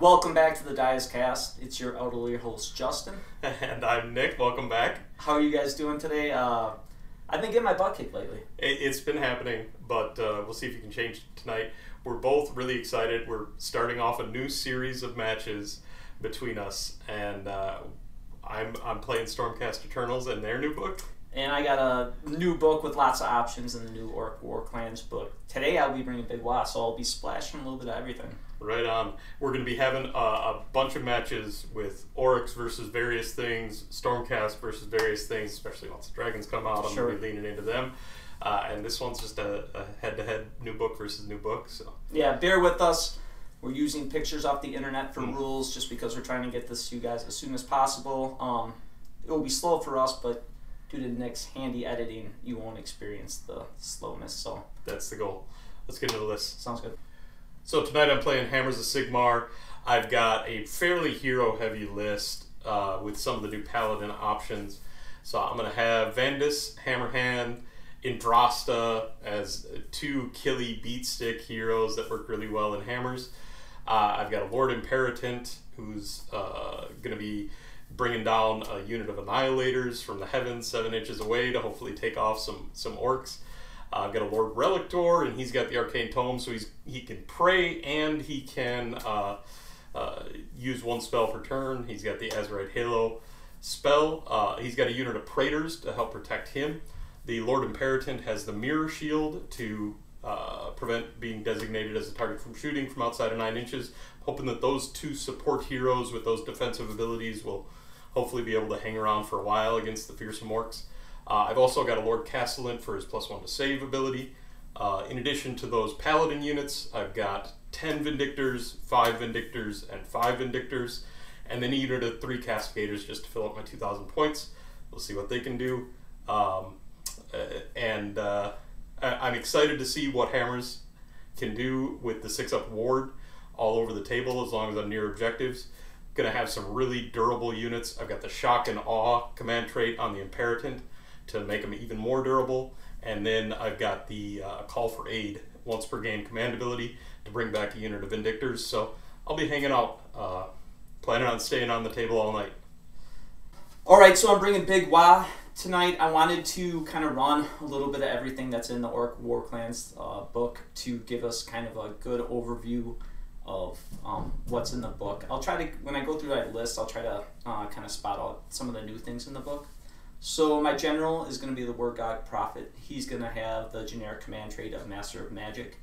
Welcome back to the Cast. It's your elderly host, Justin. And I'm Nick. Welcome back. How are you guys doing today? I've been getting my butt kicked lately. It's been happening, but we'll see if you can change it tonight. We're both really excited. We're starting off a new series of matches between us, and I'm playing Stormcast Eternals and their new book. And I got a new book with lots of options in the new Orruk Warclans book. Today I'll be bringing Big Waaagh, so I'll be splashing a little bit of everything. Right on. We're going to be having a bunch of matches with Orruks versus various things, Stormcast versus various things, especially once the dragons come out. I'm going to be leaning into them. And this one's just a head-to-head new book versus new book. So yeah, bear with us. We're using pictures off the internet for rules just because we're trying to get this to you guys as soon as possible. It will be slow for us, but due to Nick's handy editing, you won't experience the slowness. So that's the goal. Let's get into the list. Sounds good. So tonight I'm playing Hammers of Sigmar. I've got a fairly hero-heavy list with some of the new paladin options. So I'm going to have Vandus Hammerhand, Yndrasta as two killy beatstick heroes that work really well in hammers. I've got a Lord Imperatant who's going to be bringing down a unit of Annihilators from the heavens 7 inches away to hopefully take off some orcs. I've got a Lord Relictor, and he's got the Arcane Tome, so he can pray and he can use one spell per turn. He's got the Azerite Halo spell. He's got a unit of Praetors to help protect him. The Lord Imperatant has the Mirror Shield to prevent being designated as a target from shooting from outside of 9 inches. Hoping that those two support heroes with those defensive abilities will hopefully be able to hang around for a while against the fearsome orcs. I've also got a Lord Castellan for his +1 to save ability. In addition to those paladin units, I've got 10 Vindictors, 5 Vindictors, and 5 Vindictors, and then a unit of 3 Cascaders just to fill up my 2,000 points. We'll see what they can do. I'm excited to see what Hammers can do with the 6-up ward all over the table as long as I'm near objectives. Going to have some really durable units. I've got the Shock and Awe command trait on the Imperatant to make them even more durable, and then I've got the Call for Aid once per game command ability to bring back a unit of Vindictors. So I'll be hanging out, planning on staying on the table all night. Alright, so I'm bringing Big Waaagh tonight. I wanted to kind of run a little bit of everything that's in the Orruk Warclans book to give us kind of a good overview of what's in the book. I'll try to, when I go through that list, I'll try to kind of spot out some of the new things in the book. So my general is going to be the Waaagh Prophet. He's going to have the generic command trait of Master of Magic.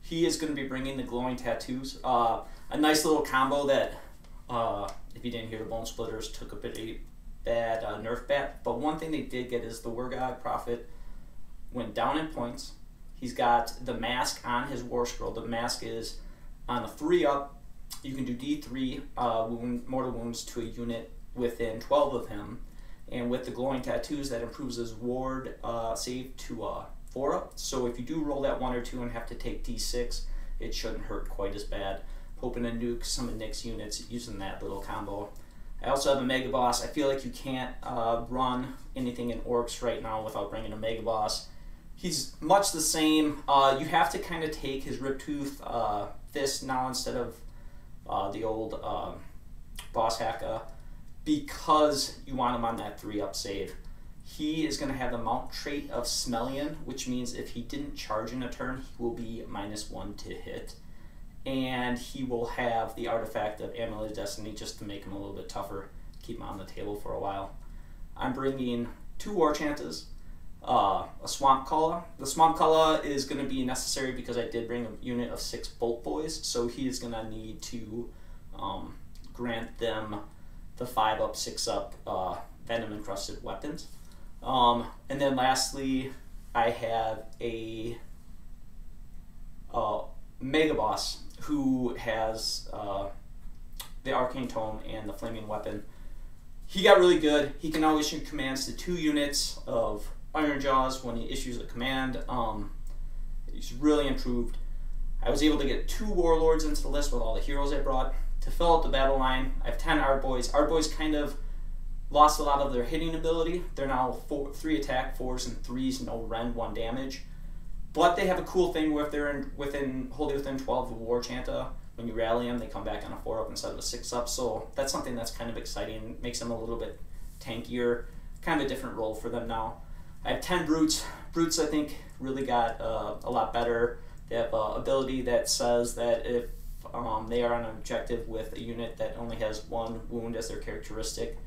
He is going to be bringing the glowing tattoos. A nice little combo that, if you didn't hear, the Bone Splitters took a bit of a bad nerf bat. But one thing they did get is the Waaagh Prophet went down in points. He's got the mask on his War Scroll. The mask is on a 3-up. You can do D3 mortal wounds to a unit within 12 of him. And with the glowing tattoos, that improves his ward save to 4-up. So if you do roll that 1 or 2 and have to take D6, it shouldn't hurt quite as bad. Hoping to nuke some of Nick's units using that little combo. I also have a Mega Boss. I feel like you can't run anything in Orcs right now without bringing a Mega Boss. He's much the same. You have to kind of take his Riptooth Fist now instead of the old Boss Haka, because you want him on that 3-up save. He is going to have the mount trait of Smellion, which means if he didn't charge in a turn, he will be -1 to hit. And he will have the artifact of Amulet of Destiny just to make him a little bit tougher, keep him on the table for a while. I'm bringing 2 War Chantas, a Swamp Kalla. The Swamp Kalla is going to be necessary because I did bring a unit of 6 Bolt Boys, so he is going to need to grant them the 5-up, 6-up venom-encrusted weapons. And then lastly, I have a Mega Boss who has the Arcane Tome and the Flaming Weapon. He got really good. He can now issue commands to 2 units of Iron Jaws when he issues a command. He's really improved. I was able to get 2 Warlords into the list with all the heroes I brought. To fill out the battle line, I have 10 Ardboys. Ardboys kind of lost a lot of their hitting ability. They're now 3 attack, 4s, and 3s, no rend, 1 damage. But they have a cool thing where if they're wholly within 12 of War Chanta, when you rally them, they come back on a 4-up instead of a 6-up. So that's something that's kind of exciting. Makes them a little bit tankier, kind of a different role for them now. I have 10 Brutes. Brutes, I think, really got a lot better. They have an ability that says that if they are on an objective with a unit that only has 1 wound as their characteristic,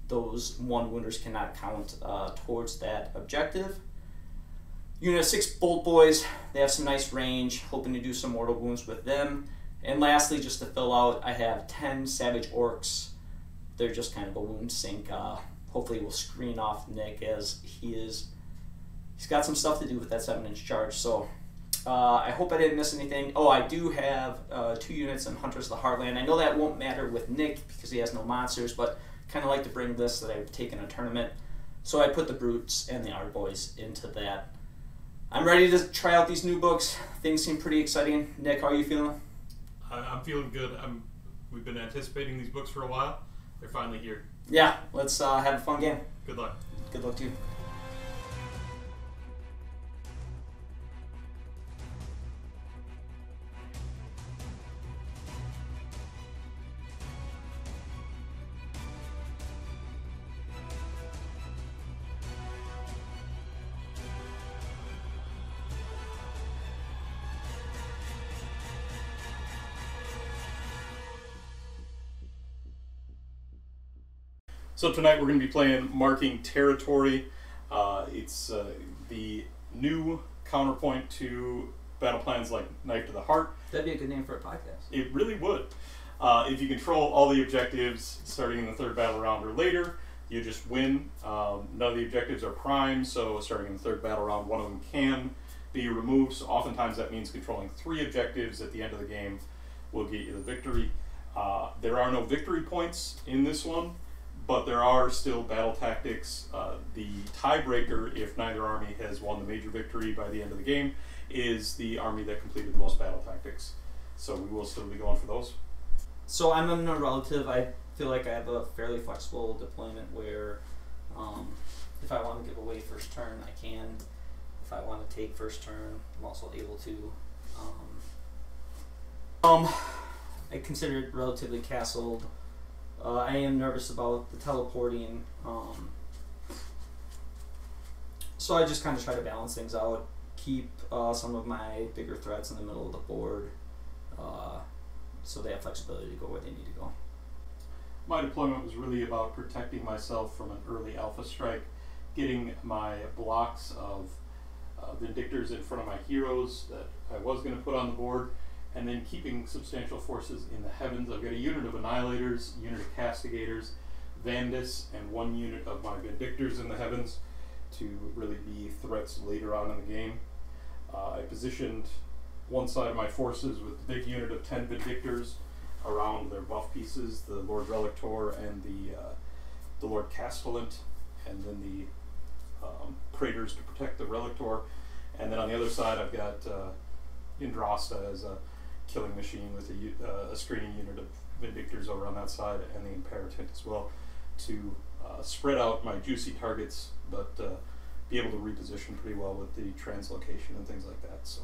those 1 wounders cannot count towards that objective. Unit of 6 Bolt Boys, they have some nice range, hoping to do some mortal wounds with them. And lastly, just to fill out, I have 10 Savage Orcs. They're just kind of a wound sink. Hopefully we'll screen off Nick, as he's got some stuff to do with that 7-inch charge. So I hope I didn't miss anything. Oh, I do have 2 units in Hunters of the Heartland. I know that won't matter with Nick because he has no monsters, but kind of like to bring lists that I've taken a tournament. So I put the Brutes and the Ardboys into that. I'm ready to try out these new books. Things seem pretty exciting. Nick, how are you feeling? I'm feeling good. We've been anticipating these books for a while. They're finally here. Yeah, let's have a fun game. Good luck. Good luck to you. So tonight we're going to be playing Marking Territory. It's the new counterpoint to battle plans like Knife to the Heart. That'd be a good name for a podcast. It really would. If you control all the objectives starting in the 3rd battle round or later, you just win. None of the objectives are prime, so starting in the 3rd battle round, one of them can be removed. So oftentimes that means controlling 3 objectives at the end of the game will get you the victory. There are no victory points in this one, but there are still battle tactics. The tiebreaker, if neither army has won the major victory by the end of the game, is the army that completed the most battle tactics. So we will still be going for those. So I'm in a relative. I feel like I have a fairly flexible deployment where if I want to give away first turn, I can. If I want to take first turn, I'm also able to. I consider it relatively castled. I am nervous about the teleporting, so I just kind of try to balance things out, keep some of my bigger threats in the middle of the board, so they have flexibility to go where they need to go. My deployment was really about protecting myself from an early alpha strike, getting my blocks of Vindictors in front of my heroes that I was going to put on the board, and then keeping substantial forces in the heavens. I've got a unit of Annihilators, unit of Castigators, Vandus, and 1 unit of my Vindictors in the heavens to really be threats later on in the game. I positioned one side of my forces with the big unit of 10 Vindictors around their buff pieces, the Lord Relictor and the Lord Castellant, and then the Praetors to protect the Relictor. And then on the other side I've got Yndrasta as a killing machine with a screening unit of Vindictors over on that side, and the Imperator as well, to spread out my juicy targets, but be able to reposition pretty well with the translocation and things like that. So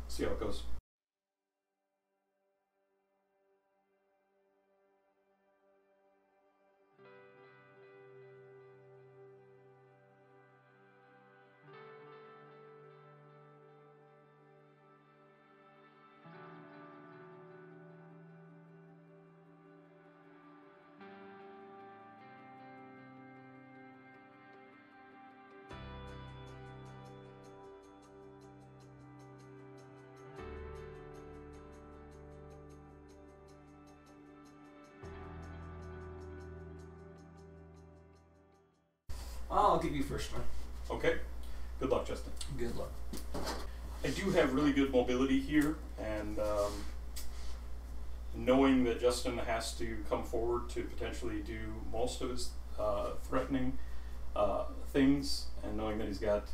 see how it goes. I'll give you first turn. Okay. Good luck, Justin. Good luck. I do have really good mobility here, and knowing that Justin has to come forward to potentially do most of his threatening things, and knowing that he's got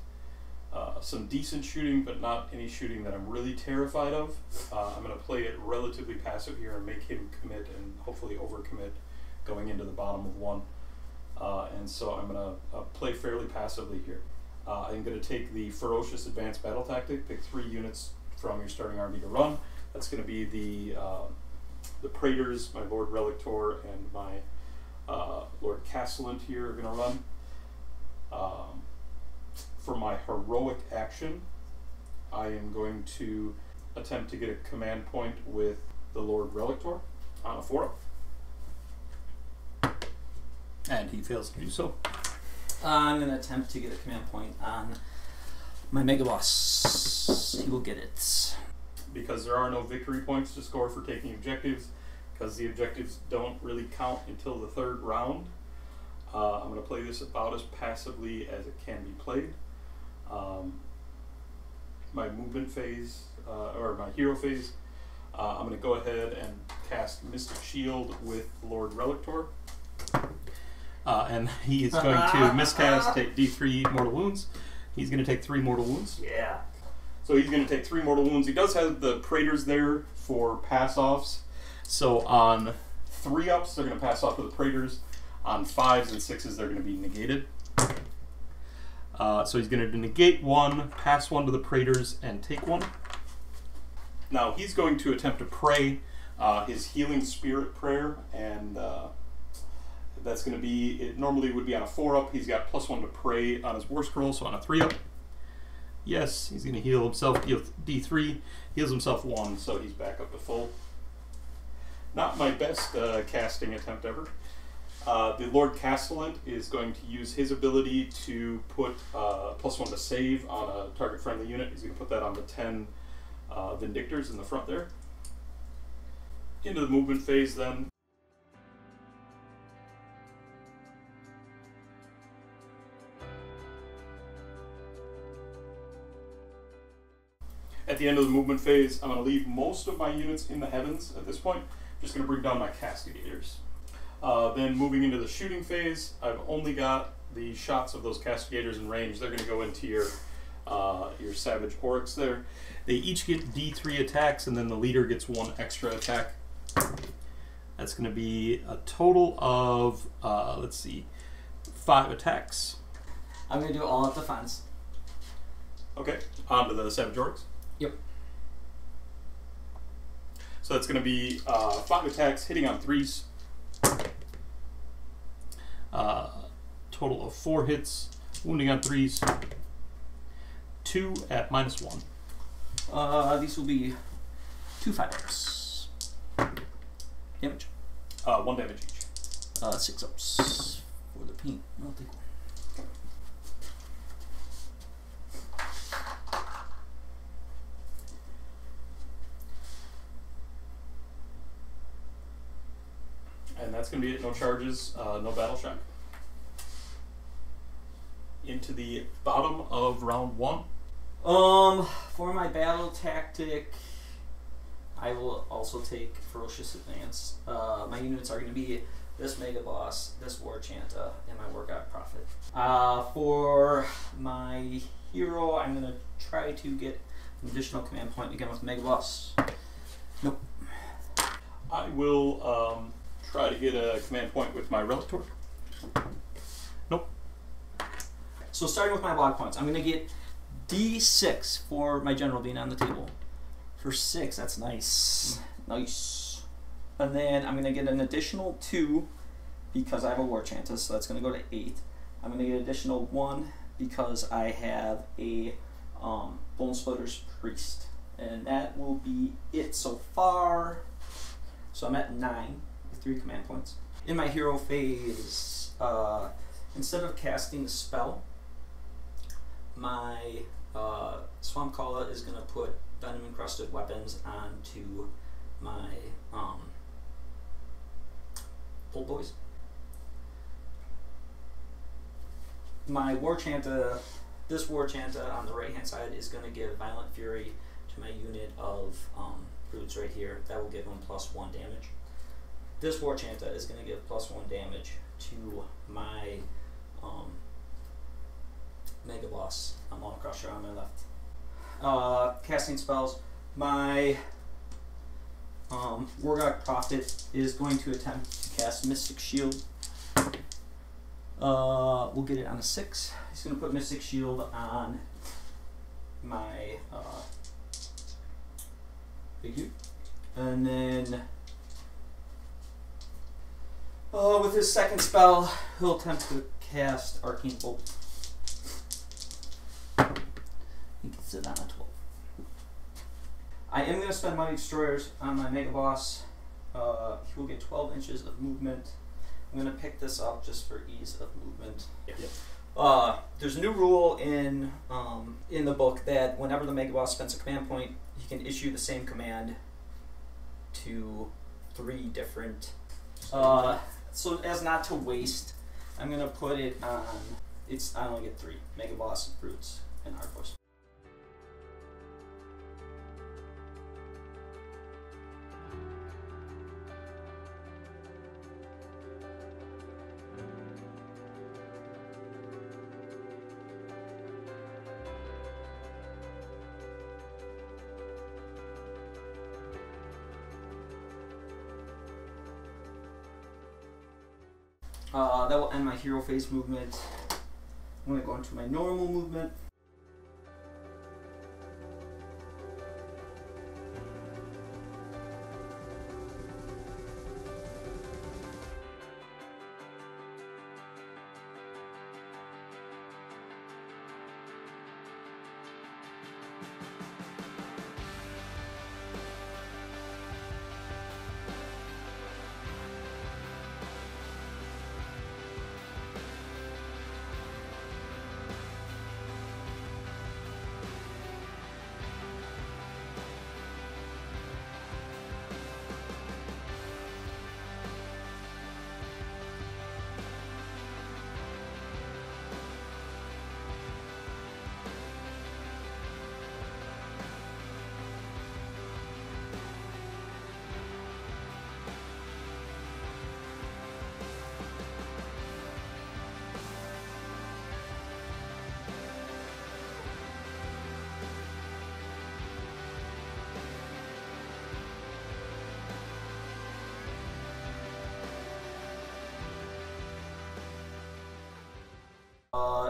some decent shooting but not any shooting that I'm really terrified of, I'm going to play it relatively passive here and make him commit and hopefully overcommit going into the bottom of 1. And so I'm going to play fairly passively here. I'm going to take the Ferocious Advanced Battle Tactic, pick 3 units from your starting army to run. That's going to be the the Praetors, my Lord Relictor, and my Lord Castellant here are going to run. For my heroic action, I am going to attempt to get a command point with the Lord Relictor on a 4-up. And he fails to do so. I'm going to attempt to get a command point on my Mega Boss. He will get it. Because there are no victory points to score for taking objectives, because the objectives don't really count until the 3rd round, I'm going to play this about as passively as it can be played. My movement phase, or my hero phase, I'm going to go ahead and cast Mystic Shield with Lord Relictor. And he is going to miscast, take D3 mortal wounds. He's going to take 3 mortal wounds. Yeah. So he's going to take 3 mortal wounds. He does have the Praetors there for pass-offs. So on 3-ups, they're going to pass off to the Praetors. On 5s and 6s, they're going to be negated. So he's going to negate 1, pass 1 to the Praetors, and take 1. Now he's going to attempt to pray his Healing Spirit prayer, and that's going to be, it normally would be on a 4-up. He's got +1 to pray on his War Scroll, so on a 3-up. Yes, he's going to heal himself, heal D3, heals himself 1, so he's back up to full. Not my best casting attempt ever. The Lord Castellant is going to use his ability to put +1 to save on a target friendly unit. He's going to put that on the 10 Vindictors in the front there. Into the movement phase then. At the end of the movement phase, I'm going to leave most of my units in the heavens at this point. Just going to bring down my Castigators. Then moving into the shooting phase, I've only got the shots of those Castigators in range. They're going to go into your Savage Orruks there. They each get D3 attacks, and then the leader gets 1 extra attack. That's going to be a total of, let's see, 5 attacks. I'm going to do all at defense. Okay, on to the Savage Orruks. Yep. So that's going to be 5 attacks, hitting on 3s. Total of 4 hits, wounding on 3s. 2 at -1. These will be 2 5-ups. Damage. 1 damage each. 6-ups for the paint. I'll take 1. And that's going to be it. No charges, no battle shock. Into the bottom of round 1. For my battle tactic, I will also take Ferocious Advance. My units are going to be this Mega Boss, this War Chanta, and my Warclans Prophet. For my hero, I'm going to try to get an additional command point again with Mega Boss. Nope. I will try to get a command point with my Relictor. Nope. So starting with my log points, I'm going to get D6 for my general being on the table. For 6, that's nice. Nice. And then I'm going to get an additional 2 because I have a War Chanta, so that's going to go to 8. I'm going to get an additional 1 because I have a Bone Splitter's Priest. And that will be it so far. So I'm at 9 with 3 command points. In my hero phase, instead of casting a spell, my Swamp Kala is going to put Venom Encrusted Weapons onto my Old Boys. My War Chanta, this War Chanta on the right hand side is going to give Violent Fury to my unit of brutes right here. That will give them +1 damage. This War Chanta is going to give +1 damage to my Mega Boss. I'm Law Crusher on my left. Casting spells. My Warclans Prophet is going to attempt to cast Mystic Shield. We'll get it on a 6. He's going to put Mystic Shield on my big dude. And then With his second spell, he'll attempt to cast Arcane Bolt. He gets it on a 12. I am going to spend Mighty Destroyers on my Mega Boss. He will get 12 inches of movement. I'm going to pick this up just for ease of movement. Yep. There's a new rule in the book that whenever the Mega Boss spends a command point, he can issue the same command to 3 different. So as not to waste, I'm going to put it on. I only get 3: Mega Boss, Brutes, and Hard Force. That will end my hero phase movement. I'm going to go into my normal movement.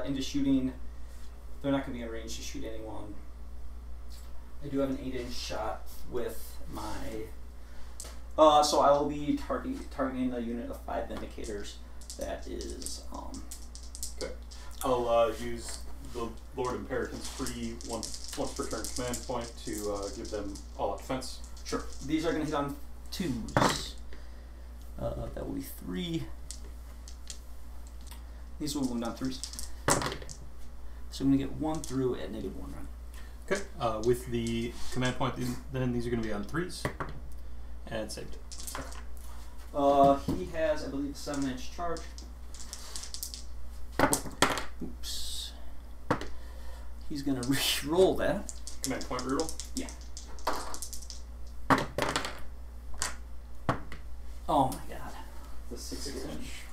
Into shooting, they're not going to be in range to shoot anyone. I do have an 8-inch shot with my. So I will be targeting a unit of 5 Vindicators. That is. Okay. I'll use the Lord Imperator's free once per turn command point to give them all out defense. Sure. These are going to hit on 2s. That will be 3. These will wound on 3s. So I'm going to get 1 through at -1 run. Okay. With the command point, then these are going to be on 3s. And saved it. He has, I believe, a 7-inch charge. Oops. He's going to re-roll that. Command point reroll? Yeah. Oh my god. The 6-inch.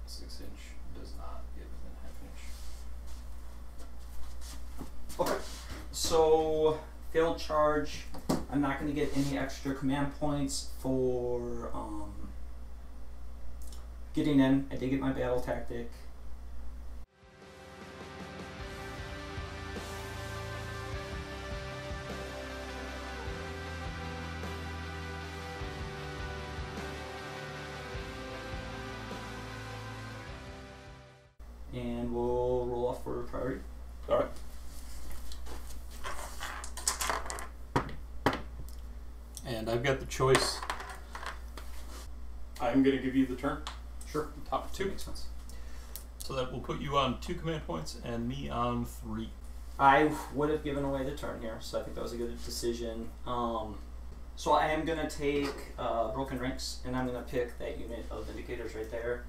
6-inch does not get within half an inch. Okay. So, failed charge. I'm not going to get any extra command points for getting in. I did get my battle tactic. And we'll roll off for priority. Alright. And I've got the choice. I'm going to give you the turn. Sure. Top 2. Makes sense. So that will put you on 2 command points and me on 3. I would have given away the turn here, so I think that was a good decision. So I am going to take Broken Ranks, and I'm going to pick that unit of Vindicators right there.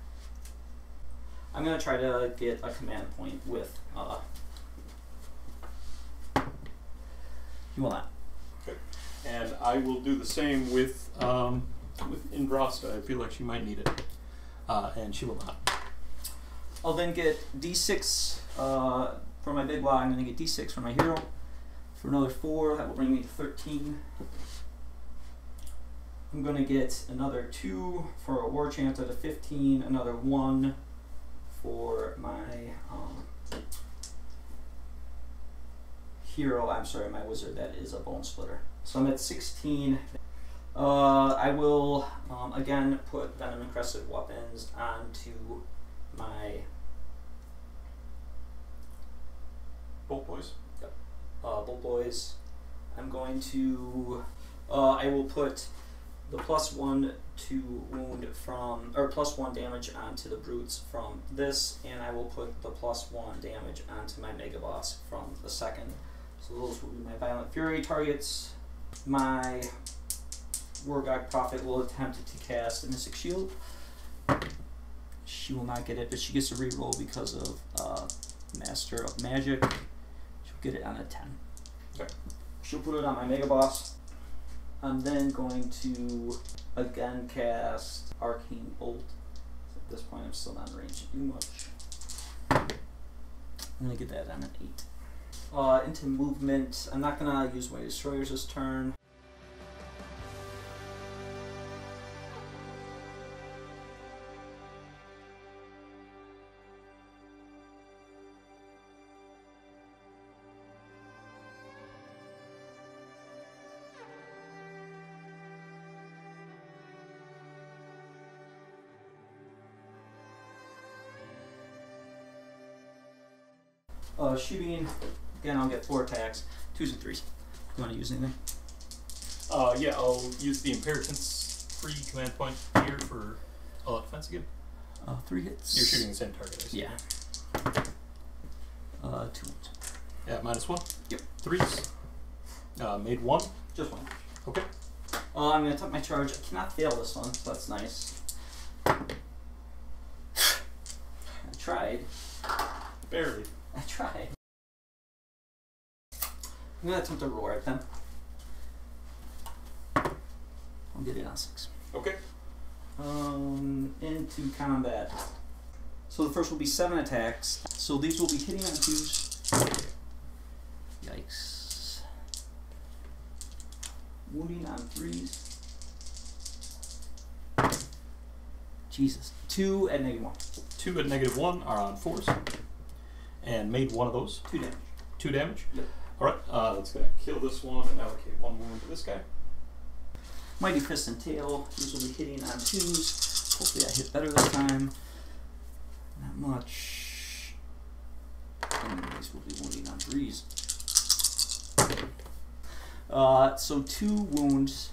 I'm going to try to get a command point with... you will not. Okay. And I will do the same with Yndrasta. I feel like she might need it. And she will not. I'll then get D6 for my big Waaagh. I'm going to get D6 for my hero. For another 4, that will bring me to 13. I'm going to get another 2 for a War Chant at a 15, another 1 for my hero, my wizard, that is a Bone Splitter. So I'm at 16. I will again put Venom Encrusted Weapons onto my Bolt boys. Bolt Boys. I'm going to I will put the +1 to wound from, or +1 damage onto the brutes from this, and I will put the +1 damage onto my Mega Boss from the second. So those will be my Violent Fury targets. My Warclans Prophet will attempt to cast a Mystic Shield. She will not get it, but she gets a reroll because of Master of Magic. She'll get it on a 10. Okay. She'll put it on my Mega Boss. I'm then going to again cast Arcane Bolt. At this point I'm still not in range to do much. I'm going to get that on an 8. Into movement, I'm not going to use my Destroyers this turn. Shooting, again I'll get 4 attacks, 2s and 3s. You want to use anything? Yeah, I'll use the Inheritance free command point here for all defense again. 3 hits. You're shooting the same target, I see. Yeah. 2 wounds. Yeah, -1? Yep. 3s. Made 1? Just 1. Okay. I'm going to take my charge. I cannot fail this one, so that's nice. I tried. Barely. I tried. I'm going to attempt to roar at them. I'll get it on 6. Okay. Into combat. So the first will be 7 attacks. So these will be hitting on 2s. Yikes. Wounding on 3s. Jesus. 2 at -1. 2 at -1 are on 4s. And made 1 of those. 2 damage. 2 damage? Yep. Alright, that's going to kill this one and allocate 1 wound to this guy. Mighty Fist and Tail. These will be hitting on 2s. Hopefully I hit better this time. Not much. And these will be wounding on 3s. So 2 wounds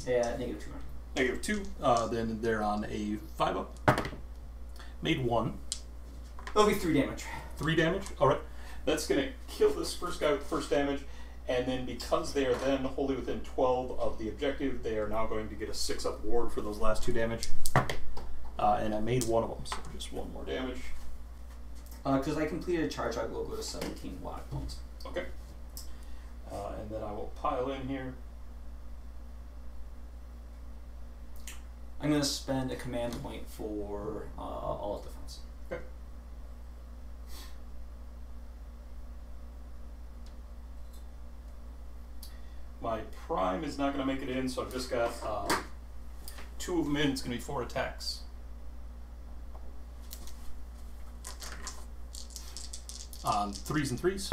at -2. -2. Then they're on a 5-up. Made 1. That'll be 3 damage. 3 damage? Alright. That's going to kill this first guy with first damage. And then because they are then wholly within 12 of the objective, they are now going to get a 6-up ward for those last 2 damage. And I made 1 of them, so just 1 more damage. Because I completed a charge, I will go to 17 Waaagh points. Okay. And then I will pile in here. I'm going to spend a command point for all defense. Okay. My prime is not going to make it in, so I've just got 2 of them in. It's going to be 4 attacks. On 3s and 3s.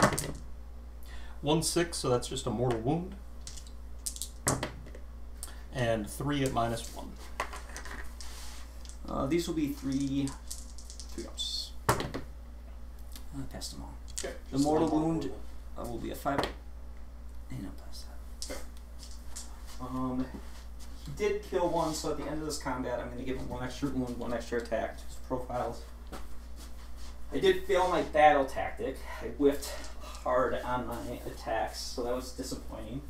1 6, so that's just a mortal wound. And 3 at -1. These will be 3 ups. I passed them all. Okay. The mortal wound will be a 5. And I'll pass that. He did kill 1, so at the end of this combat, I'm going to give him 1 extra wound, 1 extra attack. Just profiles. I did fail my battle tactic. I whiffed hard on my attacks, so that was disappointing.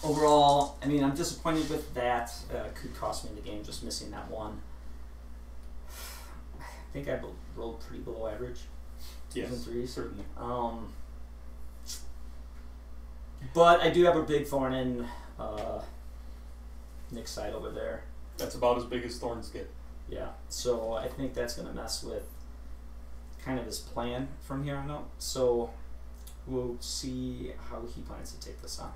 Overall, I mean, I'm disappointed with that. Could cost me the game just missing that 1. I think I rolled pretty below average. Yes. 2s and 3s. Certainly. But I do have a big thorn in Nick's side over there. That's about as big as thorns get. Yeah, so I think that's going to mess with kind of his plan from here on out. So we'll see how he plans to take this on.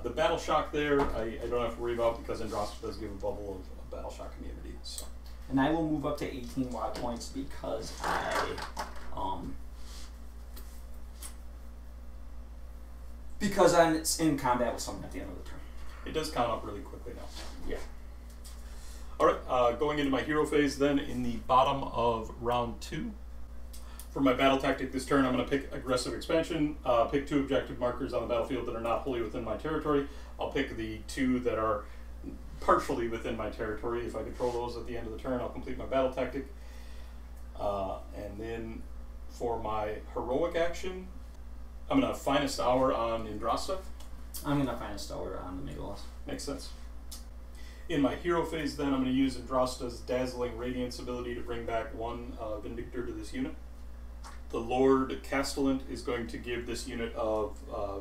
The battle shock there, I don't have to worry about because Yndrasta does give a bubble of battle shock immunity. So. And I will move up to 18 Waaagh points because I'm in combat with someone at the end of the turn. It does count up really quickly now. Yeah. Alright, going into my hero phase then in the bottom of round 2. For my battle tactic this turn, I'm going to pick aggressive expansion, pick 2 objective markers on the battlefield that are not wholly within my territory. I'll pick the 2 that are partially within my territory. If I control those at the end of the turn, I'll complete my battle tactic. And then for my heroic action, I'm going to Finest Hour on Yndrasta. I'm going to Finest Hour on the Megalos. Makes sense. In my hero phase then, I'm going to use Yndrasta's Dazzling Radiance ability to bring back 1 Vindictor to this unit. The Lord Castellant is going to give this unit of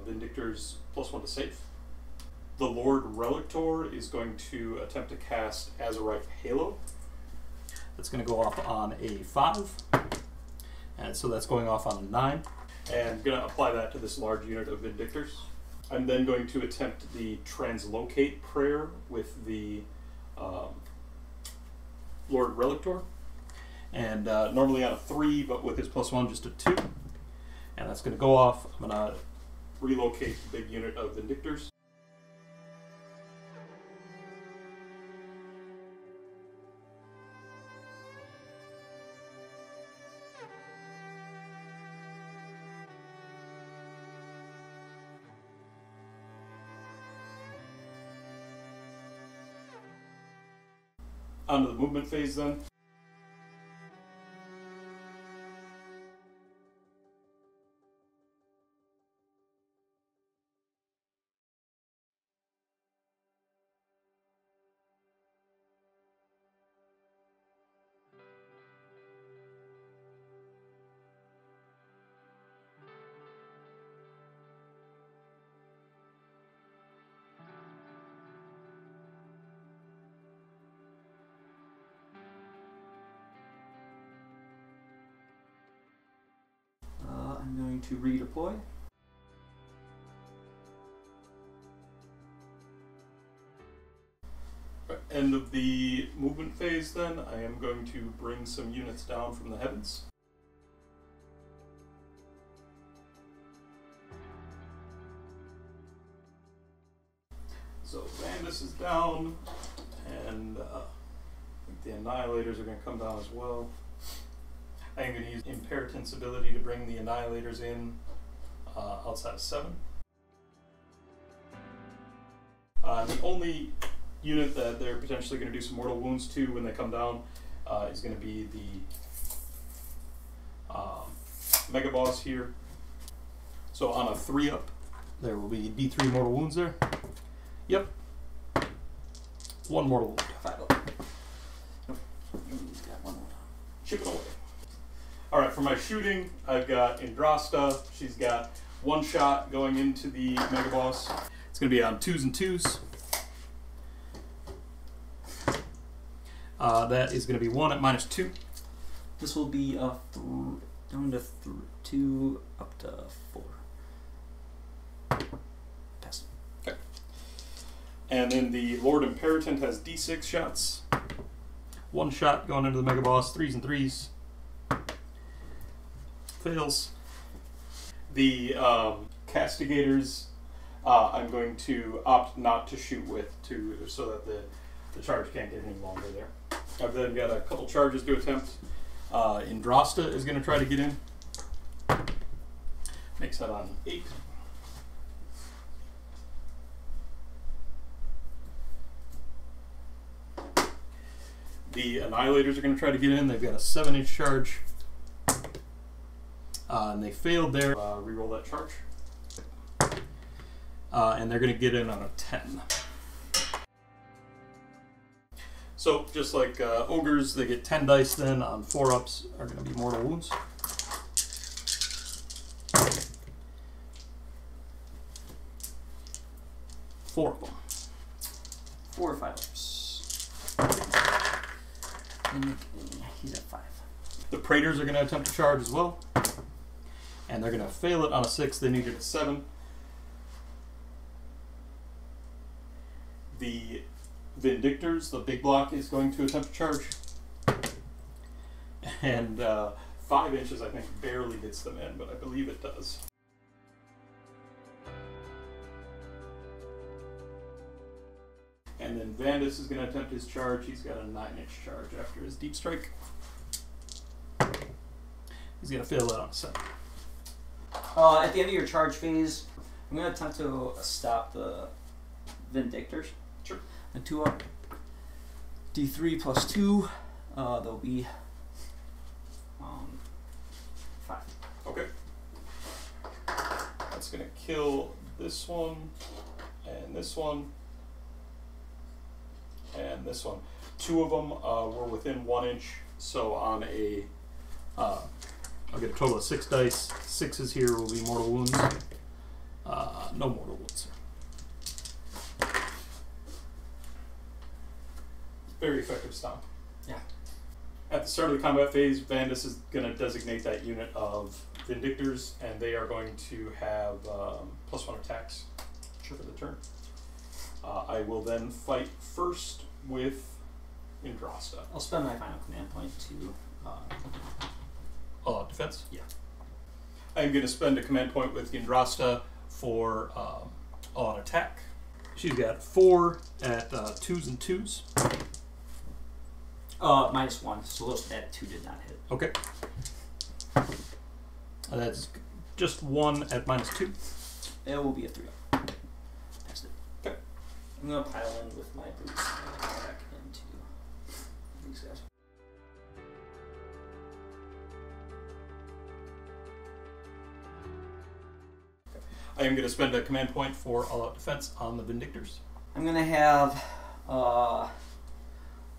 Vindictors +1 to save. The Lord Relictor is going to attempt to cast Azerite Halo. That's going to go off on a 5. And so that's going off on a 9. And I'm going to apply that to this large unit of Vindictors. I'm then going to attempt the Translocate Prayer with the Lord Relictor. And normally on a 3, but with his +1 just a 2. And that's going to go off. I'm going to relocate the big unit of Vindictors. Onto the movement phase then. I'm going to redeploy. End of the movement phase then, I am going to bring some units down from the heavens. So Vandus is down, and I think the Annihilators are going to come down as well. I am going to use Imperitant's ability to bring the Annihilators in outside of 7. The only unit that they're potentially going to do some mortal wounds to when they come down is going to be the Mega Boss here. So on a 3-up, there will be D3 mortal wounds there. Yep. 1 mortal wound. 5 up. Nope. Got 1 more. Chip it away. Alright, for my shooting, I've got Yndrasta. She's got 1 shot going into the Mega Boss. It's going to be on 2s and 2s. That is going to be 1 at -2. This will be down to 2 up to 4. Pass. Okay. And then the Lord Imperatant has D6 shots. 1 shot going into the Mega Boss, 3s and 3s. Fails. The Castigators, I'm going to opt not to shoot with so that the charge can't get any longer there. I've then got a couple charges to attempt. Yndrasta is going to try to get in. Makes that on 8. The Annihilators are going to try to get in. They've got a 7-inch charge. And they failed there. Reroll that charge. And they're going to get in on a 10. So, just like Ogres, they get 10 dice then on 4-ups are going to be mortal wounds. Four of them. 4 or 5-ups. And he's at 5. The Praetors are going to attempt to charge as well. And they're going to fail it on a 6. They needed a 7. The Vindictors, the big block, is going to attempt to charge. And 5 inches, I think, barely gets them in, but I believe it does. And then Vandus is going to attempt his charge. He's got a 9-inch charge after his deep strike. He's going to fail that on a 7. At the end of your charge phase, I'm going to attempt to stop the Vindictors. Sure. And 2 up. D3 plus 2. There'll be 5. Okay. That's going to kill this one, and this one, and this one. 2 of them were within 1 inch, so on a... I'll get a total of 6 dice. 6s here will be mortal wounds. No mortal wounds. Very effective stomp. Yeah. At the start of the combat phase, Vandus is going to designate that unit of Vindictors, and they are going to have +1 attacks for the turn. I will then fight first with Yndrasta. I'll spend my final command point to... defense? Yeah. I'm going to spend a command point with Yndrasta for on attack. She's got 4 at 2s and 2s. -1, so that 2 did not hit. Okay. That's just 1 at -2. It will be a 3 up. Passed it. Okay. I'm going to pile in with my boots back into these guys. I am going to spend a command point for all-out defense on the Vindictors. I'm going to have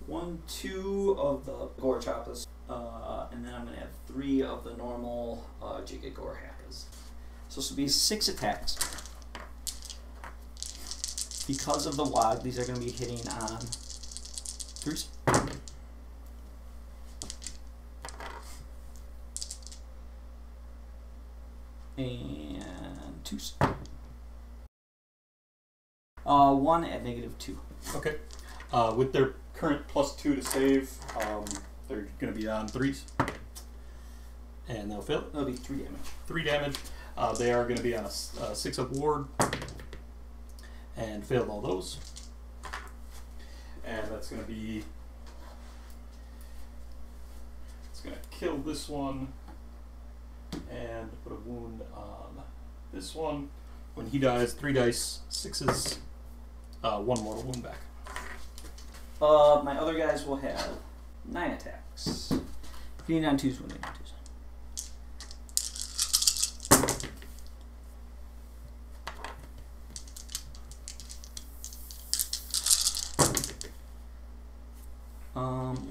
1, 2 of the Gore Choppers, and then I'm going to have 3 of the normal Jigga Gore Hackers. So this will be 6 attacks. Because of the Waaagh, these are going to be hitting on 3s. And 2s. 1 at -2. Okay. With their current +2 to save, they're going to be on 3s. And they'll fail. That'll be 3 damage. 3 damage. They are going to be on a 6-up ward. And failed all those. And that's going to be... It's going to kill this one. And put a wound on this one. When he dies, 3 dice, 6s, 1 mortal wound back. My other guys will have 9 attacks. Hitting on 2s, wounding on 2s.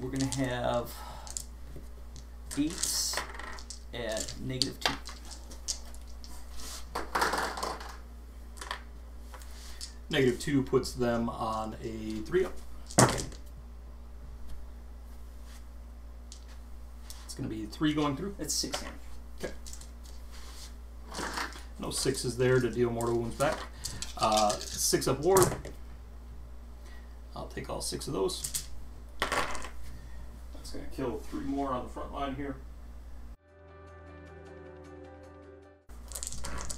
We're going to have 8s at -2. -2 puts them on a 3-up. It's going to be 3 going through. That's 6 damage. Okay. No 6s there to deal mortal wounds back. 6-up ward. I'll take all 6 of those. That's going to kill 3 more on the front line here.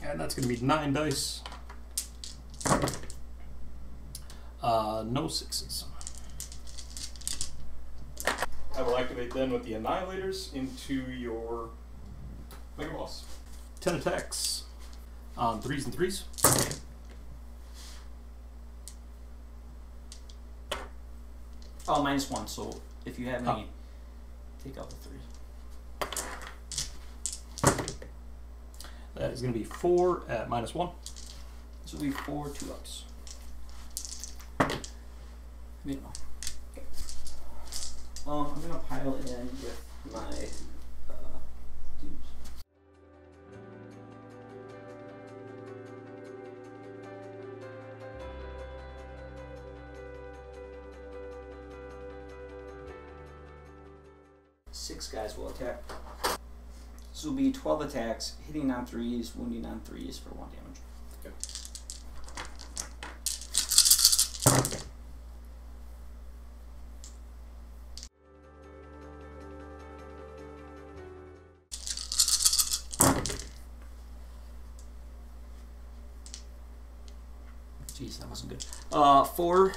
And that's going to be 9 dice. No 6s. I will activate then with the Annihilators into your Mega Boss. 10 attacks on 3s and 3s. Oh, -1, so if you have any, take out the 3s. That is going to be 4 at -1. This will be 4 2-ups. Okay. I'm going to pile it in with my dudes. Six guys will attack. This will be 12 attacks, hitting on 3s, wounding on 3s for 1 damage. Okay. Jeez, that wasn't good. 4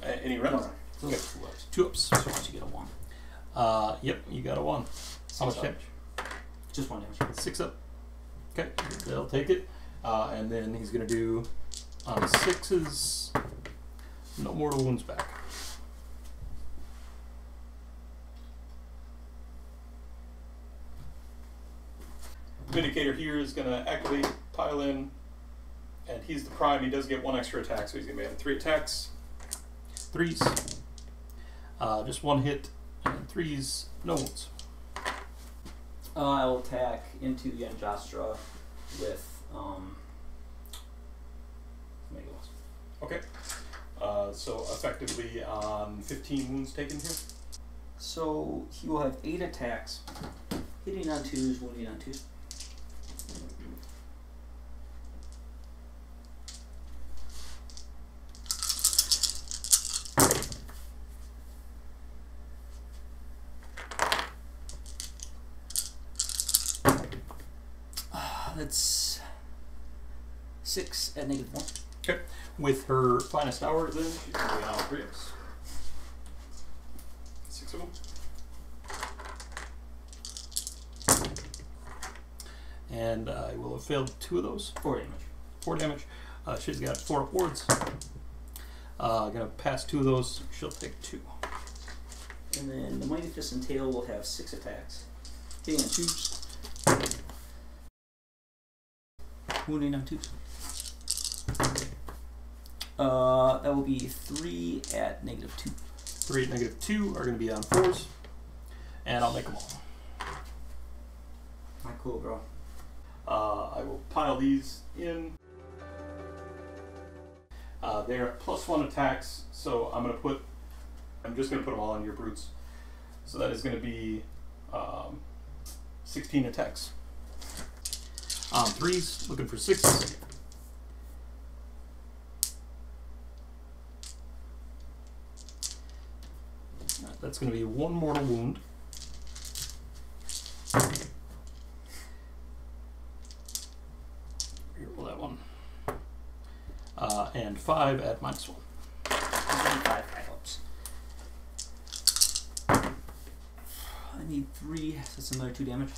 Any rounds? No, Okay. 2 ups. 2 ups. So once you get a 1. Yep, you got a 1. How much damage? Just 1 damage. 6 up. Okay, they'll take it. And then he's going to do on 6s, no mortal wounds back. Vindicator here is going to activate, pile in, and he's the prime. He does get 1 extra attack, so he's going to be having 3 attacks. 3s, just 1 hit, and 3s, no wounds. I will attack into the Yndrasta with Megalos. Okay. So effectively on 15 wounds taken here. So he will have 8 attacks, hitting on 2s, wounding on 2s. That's 6 at -1. Okay. With her finest hour, then she's going to be on 3 ups. 6 of them. And I will have failed 2 of those. 4 damage. 4 damage. She's got 4 up wards. Gonna pass 2 of those. She'll take 2. And then the Mighty Fist and Tail will have 6 attacks. Hitting on 2s. Wounding on 2s. That will be 3 at -2. 3 at -2 are going to be on 4s. And I'll make them all. Not cool, bro. I will pile these in. They're +1 attacks, so I'm just going to put them all on your brutes. So that is going to be 16 attacks. 3s, looking for 6s. That's going to be 1 mortal wound. Reroll that one. And 5 at -1. 5 helps. I need 3, so that's another 2 damage.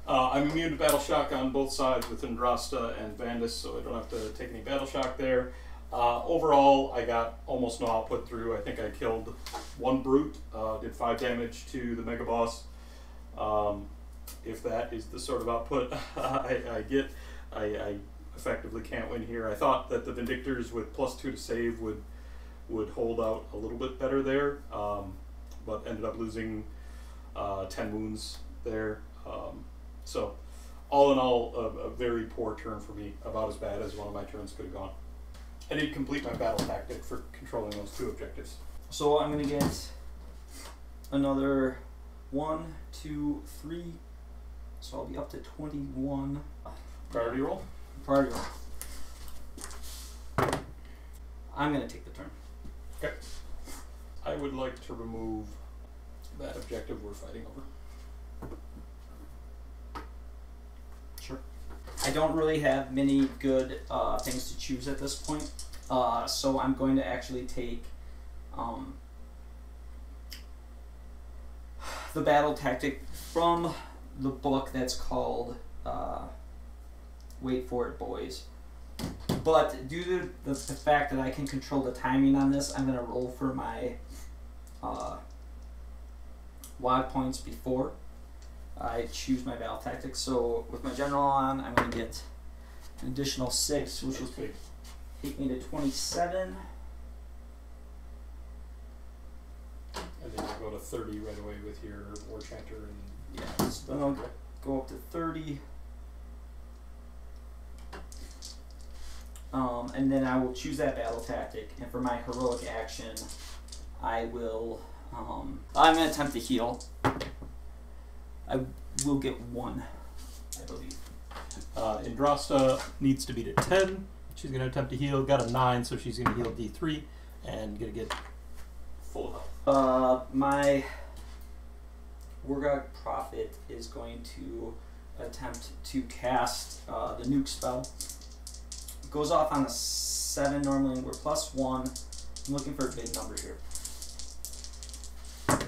I'm immune to battle shock on both sides with Yndrasta and Vandus, so I don't have to take any battle shock there. Overall, I got almost no output through. I think I killed 1 brute, did 5 damage to the mega boss. If that is the sort of output I get, I effectively can't win here. I thought that the Vindictors with +2 to save would hold out a little bit better there, but ended up losing 10 wounds there. So, all in all, a very poor turn for me, about as bad as one of my turns could have gone. I did complete my battle tactic for controlling those 2 objectives. So I'm going to get another 1, 2, 3. So I'll be up to 21. Priority roll? Priority roll. I'm going to take the turn. Okay. I would like to remove that objective we're fighting over. Sure. I don't really have many good things to choose at this point, so I'm going to actually take the battle tactic from the book that's called Wait For It, Boys. But due to the fact that I can control the timing on this, I'm going to roll for my Waaagh points before I choose my battle tactics. So with my general on, I'm going to get an additional 6, which will take me to 27. And then you'll go to 30 right away with your War Chanter. And yeah, so then I'll go up to 30. And then I will choose that battle tactic. And for my heroic action, I will... I'm going to attempt to heal. I will get 1, I believe. Yndrasta needs to beat a 10. She's going to attempt to heal. Got a 9, so she's going to heal D3 and going to get full health. My Warclans Prophet is going to attempt to cast the nuke spell. It goes off on a 7 normally, and we're +1. I'm looking for a big number here. I'm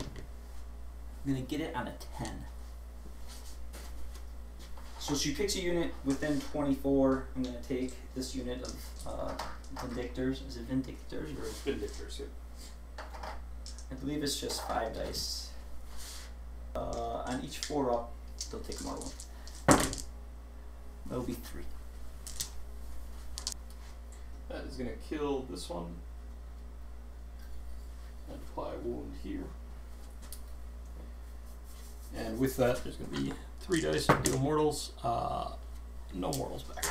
going to get it on a 10. So she picks a unit within 24. I'm going to take this unit of Vindictors. Is it Vindictors or? Vindictors, yeah. I believe it's just 5 dice. On each 4 up, they'll take more one. That'll be 3. That is going to kill this one. And apply a wound here. And with that, there's going to be 3 dice to deal mortals. No mortals back.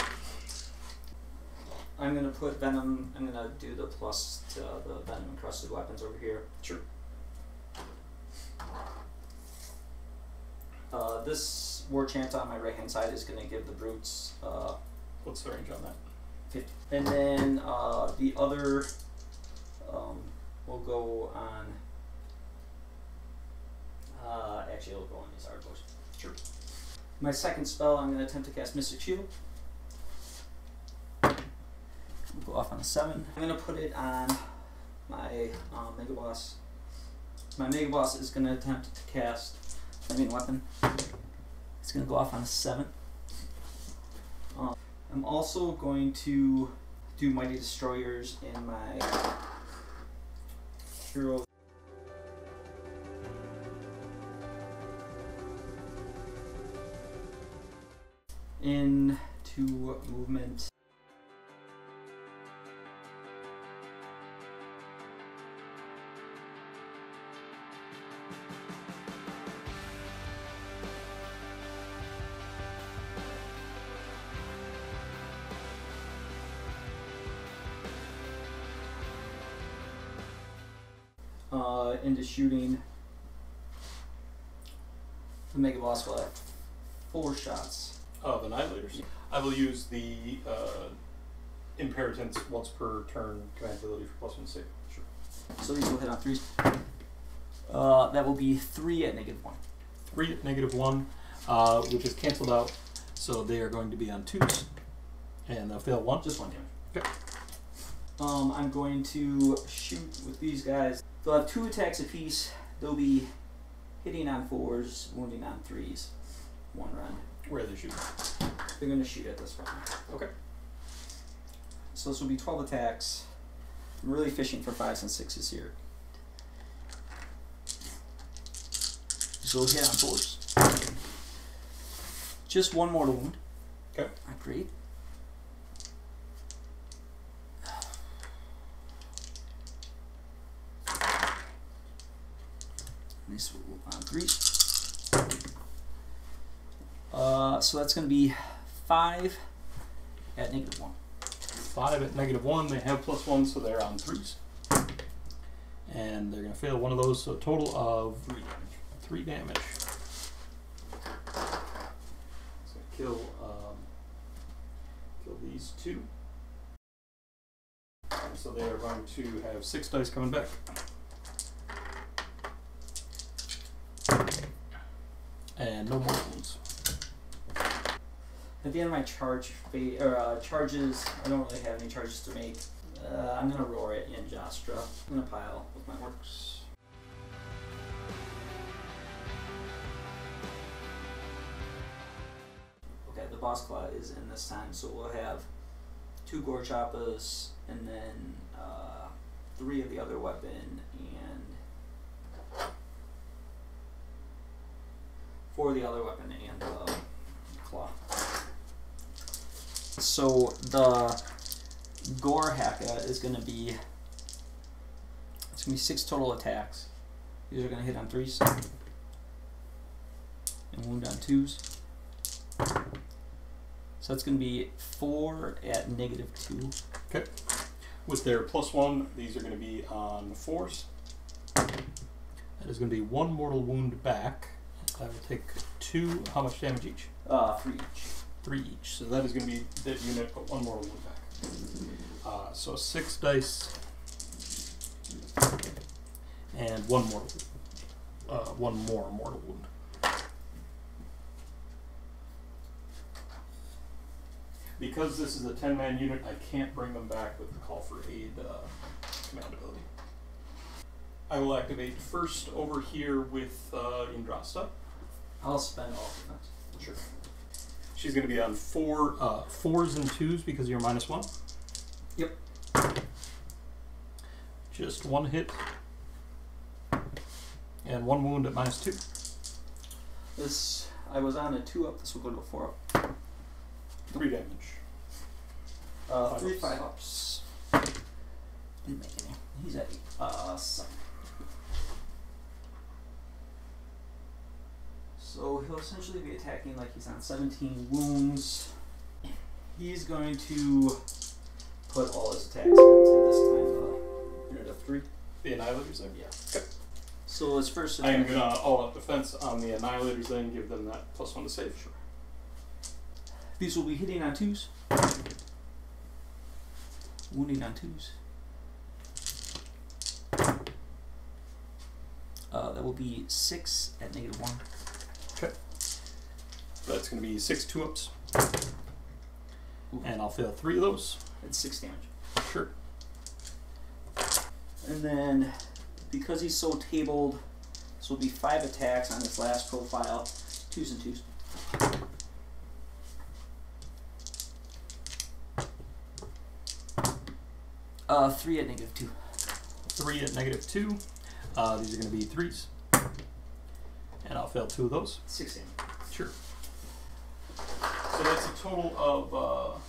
I'm going to put Venom, I'm going to do the plus to the Venom encrusted weapons over here. Sure. This War Chant on my right hand side is going to give the brutes What's the range on that? 50. And then the other will go on. Actually, it'll go on these arrows. Sure. My second spell, I'm going to attempt to cast Mystic Shield. We'll go off on a 7. I'm going to put it on my Mega Boss. My Mega Boss is going to attempt to cast Flaming Weapon. It's going to go off on a 7. I'm also going to do Mighty Destroyers in my hero. Into movement. Into shooting. The Mega Boss will have 4 shots. Of Annihilators. Yeah. I will use the Imperitance once per turn command ability for +1 save. Sure. So these will hit on 3s. That will be 3 at -1. 3 at -1, which is cancelled out. So they are going to be on 2s. And they'll fail 1. Just 1 damage. Okay. I'm going to shoot with these guys. They'll have 2 attacks apiece. They'll be hitting on 4s, wounding on 3s. 1 round. Where are they shooting? They're going to shoot at this one. Okay. So this will be 12 attacks. I'm really fishing for 5s and 6s here. So we'll hit on 4s. Just 1 mortal wound. Okay. I breathe. This will on 3. So that's going to be 5 at -1. 5 at -1. They have +1, so they're on 3s. And they're going to fail 1 of those, so a total of 3 damage. So kill these 2. So they are going to have 6 dice coming back. And no more wounds. At the end of my charges, I don't really have any charges to make. I'm going to roar at Yndrasta. I'm going to pile with my orcs. Okay, the boss claw is in this time, so we'll have 2 gore choppas, and then 3 of the other weapon, and 4 of the other weapon, and claw. So the gore haka is going to be, it's going to be 6 total attacks. These are going to hit on 3s and wound on 2s. So that's going to be 4 at -2. Okay. With their +1, these are going to be on 4s. That is going to be 1 mortal wound back. I will take 2. How much damage each? 3 each. 3 each. So that is going to be that unit, but 1 mortal wound back. So 6 dice and 1 mortal. 1 more mortal wound. Because this is a 10-man unit, I can't bring them back with the call for aid command ability. I will activate first over here with Yndrasta. I'll spend all defense. Sure. She's going to be on 4s and 2s because you're -1. Yep. Just 1 hit. And 1 wound at -2. This, I was on a 2-up, this will go to a 4-up. 3 damage. 3 5-ups. Didn't make any. He's at 7. So he'll essentially be attacking like he's on 17 wounds. He's going to put all his attacks into this time unit of 3. The Annihilators there? Yeah. Okay. So his first I attack. am going to all-out defense on the Annihilators then, give them that +1 to save. Sure. These will be hitting on 2s. Wounding on 2s. That will be 6 at -1. Okay. That's going to be 6 2-ups. And I'll fail 3 of those. That's 6 damage. Sure. And then, because he's so tabled, this will be 5 attacks on this last profile. 2s and 2s. Three at -2. 3 at -2. These are going to be 3s. And I'll fail 2 of those. 6 damage. Sure. So that's a total of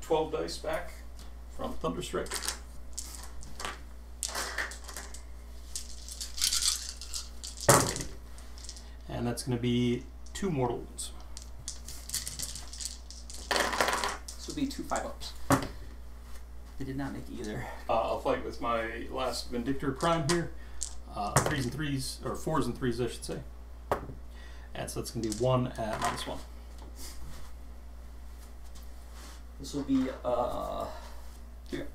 12 dice back from Thunderstrike. And that's going to be 2 mortal wounds. This will be 2 5-ups. They did not make either. I'll fight with my last Vindictor Prime here. 3s and 3s, or 4s and 3s, I should say. And so that's going to be 1 at -1. This will be here.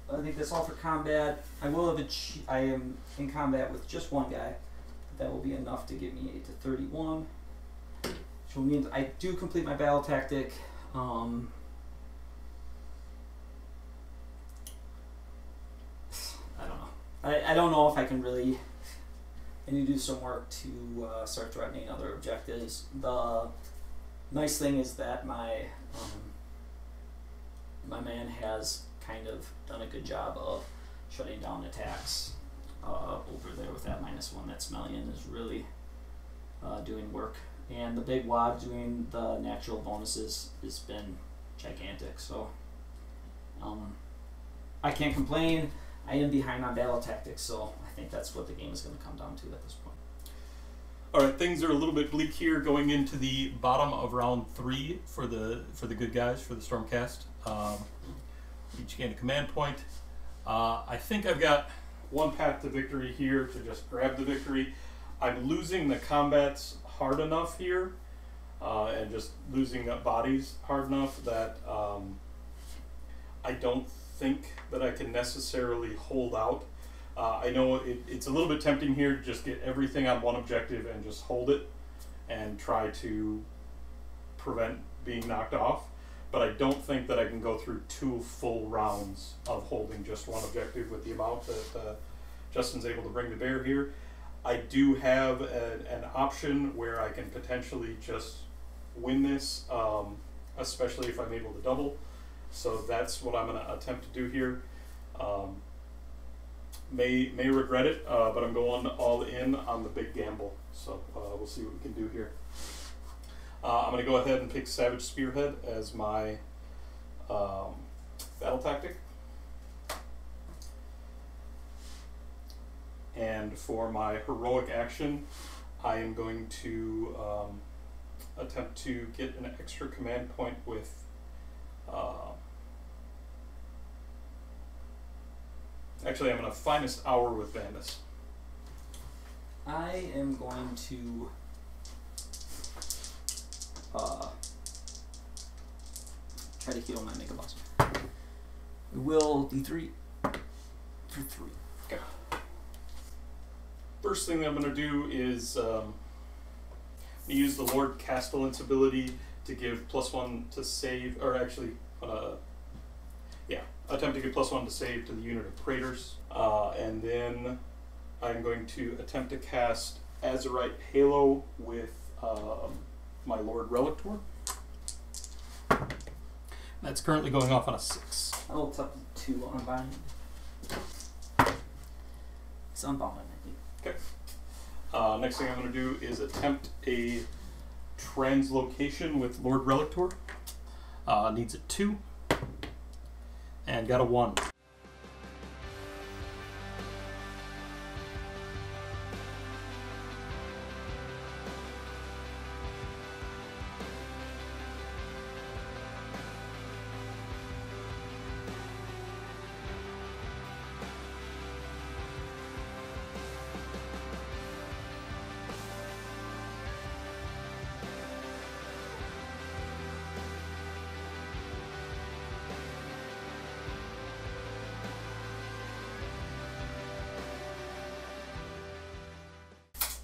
I think that's all for combat. I will have I am in combat with just 1 guy. That will be enough to get me 8 to 31. Which will mean I do complete my battle tactic. I don't know. I don't know if I can really. I need to do some work to start threatening other objectives. The nice thing is that my man has kind of done a good job of shutting down attacks over there with that -1. That Smellion is really doing work. And the big Waaagh doing the natural bonuses has been gigantic. So I can't complain. I am behind on battle tactics, so I think that's what the game is going to come down to at this point. Alright, things are a little bit bleak here going into the bottom of round 3 for the good guys, for the Stormcast. Each gain a command point. I think I've got one path to victory here to just grab the victory. I'm losing the combats hard enough here, and just losing the bodies hard enough that I don't think that I can necessarily hold out. I know it's a little bit tempting here to just get everything on one objective and just hold it and try to prevent being knocked off, but I don't think that I can go through 2 full rounds of holding just one objective with the amount that Justin's able to bring to bear here. I do have an option where I can potentially just win this, especially if I'm able to double. So that's what I'm going to attempt to do here. May regret it, but I'm going all in on the big gamble. So we'll see what we can do here. I'm going to go ahead and pick Savage Spearhead as my battle tactic. And for my heroic action, I am going to attempt to get an extra command point with actually, I'm going to Finest Hour with Vandus. I am going to try to heal my Mega Boss. We will D3 for 3. Okay. First thing that I'm going to do is use the Lord Castellan's ability to give +1 to save, or actually, attempt to give +1 to save to the unit of Praetors. And then I'm going to attempt to cast Azurite Halo with my Lord Relictor. That's currently going off on a 6. I will tap 2 unbind. It's unbound. Okay. Next thing I'm going to do is attempt a translocation with Lord Relictor. Needs a 2. And got a 1.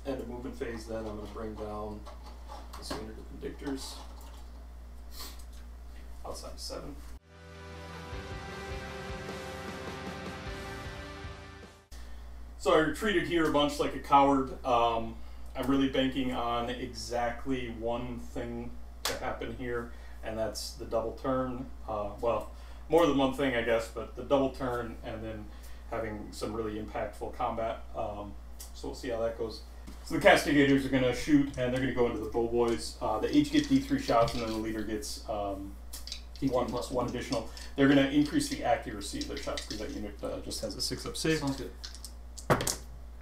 And a movement phase, then I'm going to bring down this unit of Vindictors outside 7. So I retreated here a bunch like a coward. I'm really banking on exactly one thing to happen here, and that's the double turn. Well, more than one thing, I guess, but the double turn and then having some really impactful combat. So we'll see how that goes. So the Castigators are going to shoot, and they're going to go into the Bullboys. They each get D3 shots, and then the leader gets one additional. They're going to increase the accuracy of their shots because that unit just has a 6-up save. Sounds good.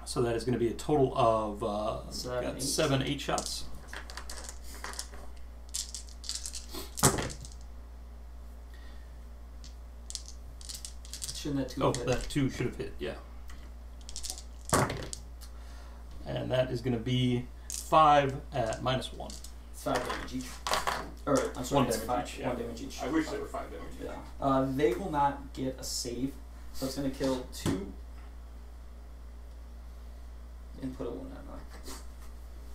So that is going to be a total of 7 8 shots. Shouldn't that 2 Oh, hit? that 2 should have hit, yeah. And that is going to be 5 at -1. It's 5 damage each. Or, I'm sorry, 1 it's damage 5, each, yeah. 1 damage each. I wish they were 5 damage each. Yeah. They will not get a save, so it's going to kill 2 and put a 1 on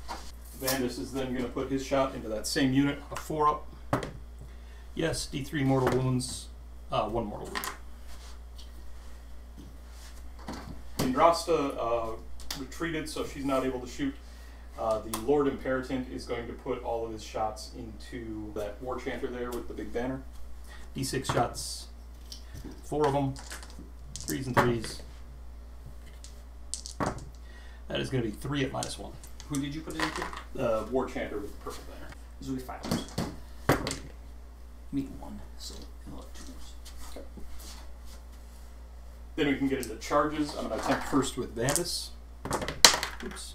that. Vandus is then going to put his shot into that same unit, a 4-up. Yes, D3 mortal wounds, 1 mortal wound. Yndrasta retreated, so she's not able to shoot. The Lord Imperatant is going to put all of his shots into that War Chanter there with the big banner. D6 shots, 4 of them, 3s and 3s. That is going to be 3 at -1. Who did you put it into? War Chanter with the purple banner. This will be 5. Meet 1, so he'll have 2 moves. Okay. Then we can get into charges. I'm going to attempt first with Vandus. Oops.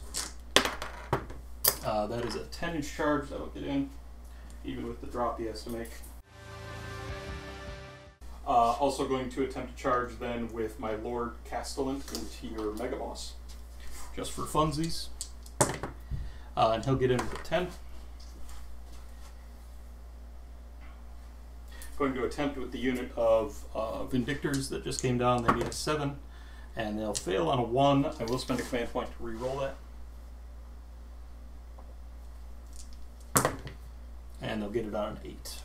That is a 10-inch charge. That'll get in, even with the drop he has to make. Also going to attempt to charge then with my Lord Castellant into your Mega Boss, just for funsies. And he'll get in with a 10. Going to attempt with the unit of Vindictors that just came down. They need a 7, and they'll fail on a 1. I will spend a command point to re-roll that. And they'll get it on an 8.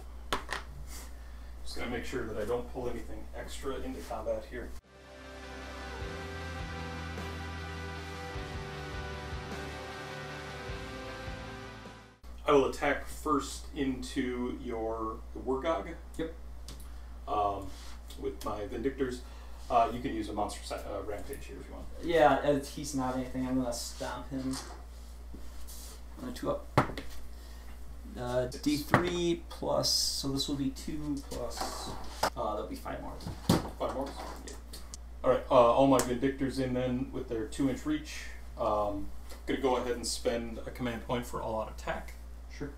Just going to make sure that I don't pull anything extra into combat here. I will attack first into your Waaagh. Yep. With my Vindictors. You can use a monster rampage here if you want. Yeah, he's not anything. I'm going to stomp him. On a 2-up. D3 plus, so this will be 2 plus, that'll be 5 more. 5 more? Yeah. Alright, all my Vindictors in then with their 2-inch reach. Gonna go ahead and spend a command point for all-out attack. Sure.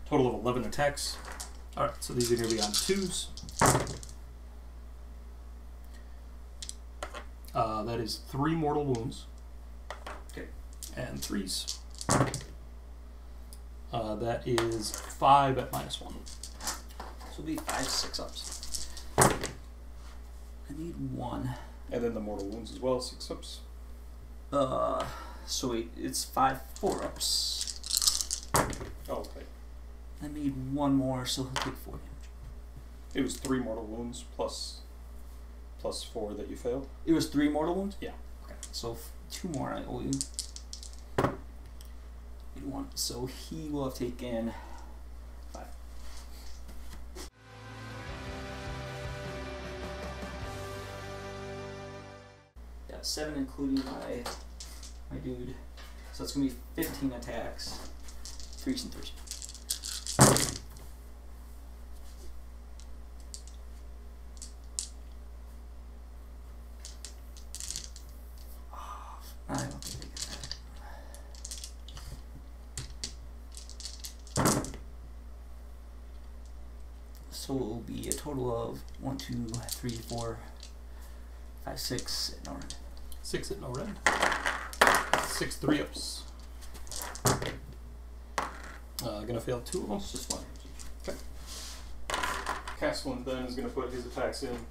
Total of 11 attacks. Alright, so these are going to be on 2s. That is 3 mortal wounds. Okay. And 3s. That is 5 at -1. So it'll be 5 6-ups. I need 1. And then the mortal wounds as well, 6-ups. So wait, it's 5 4-ups. I made one more, so he'll take 4 damage. It was 3 mortal wounds plus 4 that you failed. It was 3 mortal wounds? Yeah. Okay, so 2 more I owe you. 1. So he will have taken 5. Yeah, 7 including my dude. So it's gonna be 15 attacks. 3s and 3s. I don't think they get that. So it will be a total of 1, 2, 3, 4, 5, 6 at no rend. 6 at no rend. 6 3-ups. Gonna fail 2 of them. It's just 1. Okay. Castellan then is gonna put his attacks in.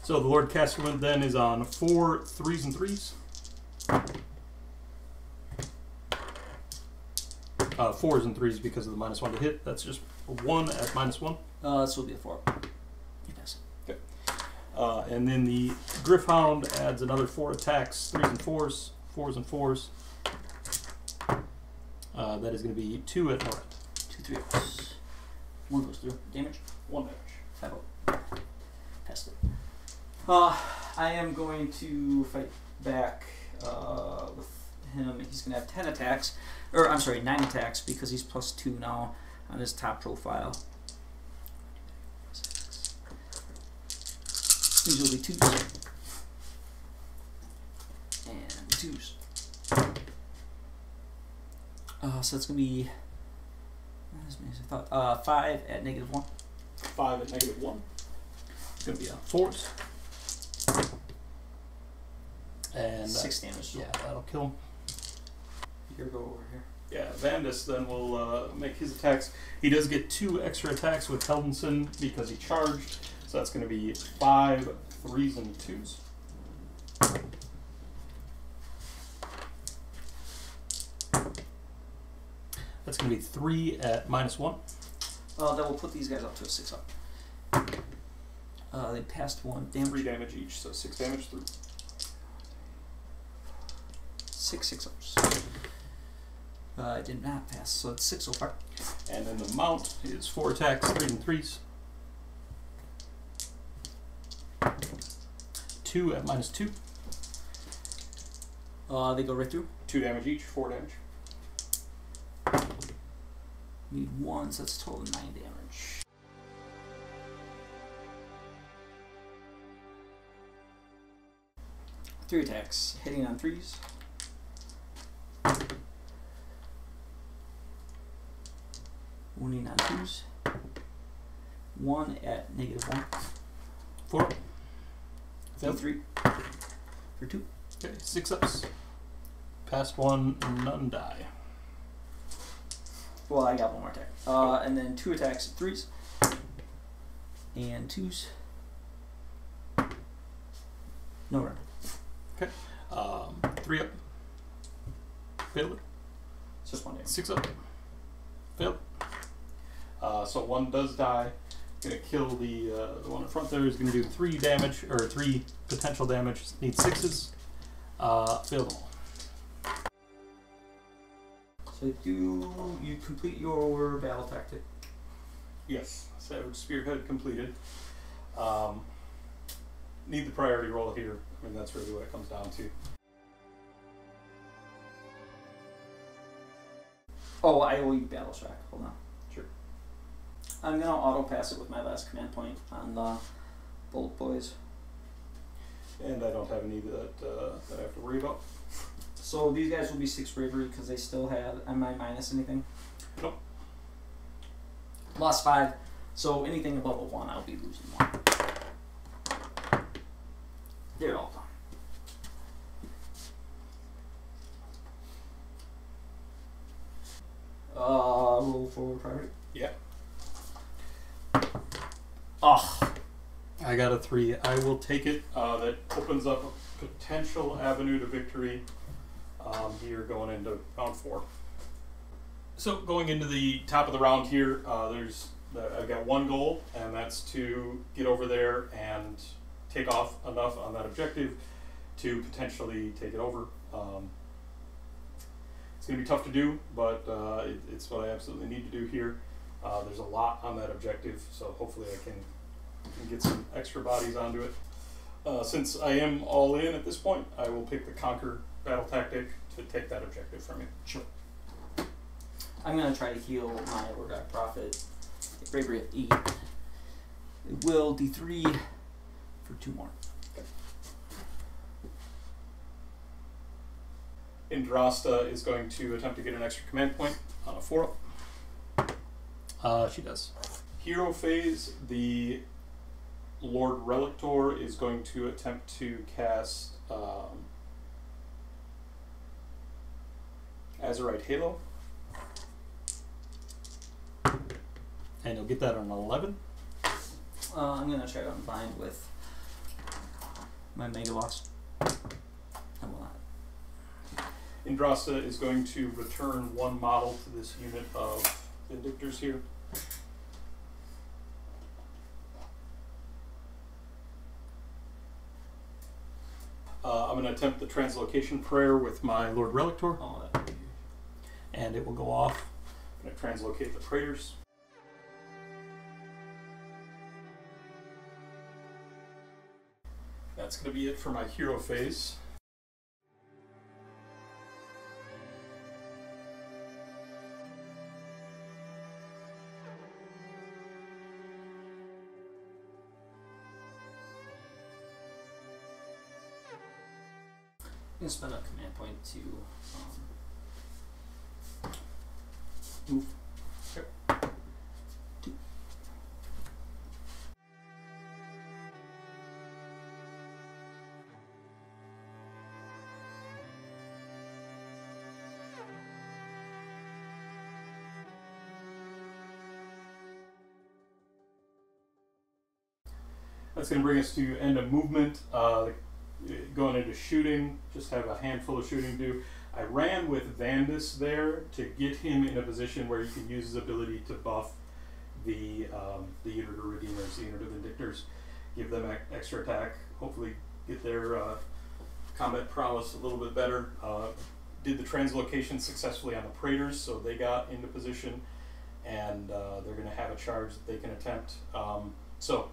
So the Lord Castellan then is on 4 3s and 3s. 4s and 3s because of the -1 to hit. That's just a 1 at -1. This will be a 4. You pass it. Okay. And then the Gryph-hound adds another 4 attacks, 3s and 4s, 4s and 4s. That is going to be 2 at no rend. 2 3-ups. 1 goes through. Damage? 1 damage. 5 up. Passed it. I am going to fight back with him. He's going to have 10 attacks. Or, I'm sorry, 9 attacks because he's +2 now on his top profile. These will be 2s. And 2s. So it's going to be, not as many as I thought, 5 at -1. 5 at -1. It's going to be on 4s. And 6 damage. yeah, that'll kill him. Here, go over here. Yeah, Vandus then will make his attacks. He does get 2 extra attacks with Heldenson because he charged. So that's going to be 5 3s and 2s. That's going to be 3 at -1. That will put these guys up to a 6 up. They passed 1 damage. 3 damage each, so 6 damage through. 6 6-ups. I did not pass, so it's 6 so far. And then the mount is 4 attacks, 3s and 3s. 2 at -2. They go right through. 2 damage each, 4 damage. Need 1, so that's a total of 9 damage. Three attacks, hitting on 3s. Wounding on 2s. 1 at -1. 4. Fail 3. For 2. Okay, 6-ups. Passed 1, none die. Well, I got 1 more attack. And then 2 attacks at 3s. And 2s. No run. Okay. 3 up. Failed it. It's just 1 damage. 6 up. Failed. So 1 does die. Gonna kill the one in front there. Is gonna do 3 damage or 3 potential damage. Needs 6s. Failed them all. So you complete your battle tactic. Yes. Savage Spearhead completed. Need the priority roll here. I mean, that's really what it comes down to. Oh, I owe you battle track. Hold on. Sure. I'm gonna auto pass it with my last command point on the Bolt Boys. And I don't have any that I have to worry about. So these guys will be 6 bravery because they still have. Am I minus anything? Nope. Lost 5. So anything above a 1, I'll be losing 1. They're all done. Roll forward priority. Yeah. Oh. I got a 3. I will take it. That opens up a potential avenue to victory here going into round 4. So going into the top of the round here, I've got one goal, and that's to get over there and take off enough on that objective to potentially take it over. It's going to be tough to do, but it's what I absolutely need to do here. There's a lot on that objective, so hopefully I can get some extra bodies onto it. Since I am all in at this point, I will pick the Conquer battle tactic to take that objective from you. Sure. I'm going to try to heal my Orruk Prophet. Bravery at 8. It will D3 for 2 more. Yndrasta is going to attempt to get an extra command point on a 4-up. She does. Hero phase, the Lord Relictor is going to attempt to cast Azerite Halo. And you'll get that on 11. I'm going to try to unbind with my Mega Boss. I will not. Yndrasta is going to return 1 model to this unit of Vindictors here. I'm going to attempt the Translocation Prayer with my Lord Relictor. Oh, that would be... And it will go off. I'm going to translocate the Praetors. That's going to be it for my hero phase. I'm going to spend a command point to move. Okay. 2. That's going to bring us to end of movement. Going into shooting, just have a handful of shooting to do. I ran with Vandus there to get him in a position where he can use his ability to buff the unit of Redeemers, the unit of Vindictors, give them extra attack, hopefully get their combat prowess a little bit better. Did the translocation successfully on the Praetors, so they got into position, and they're going to have a charge that they can attempt. So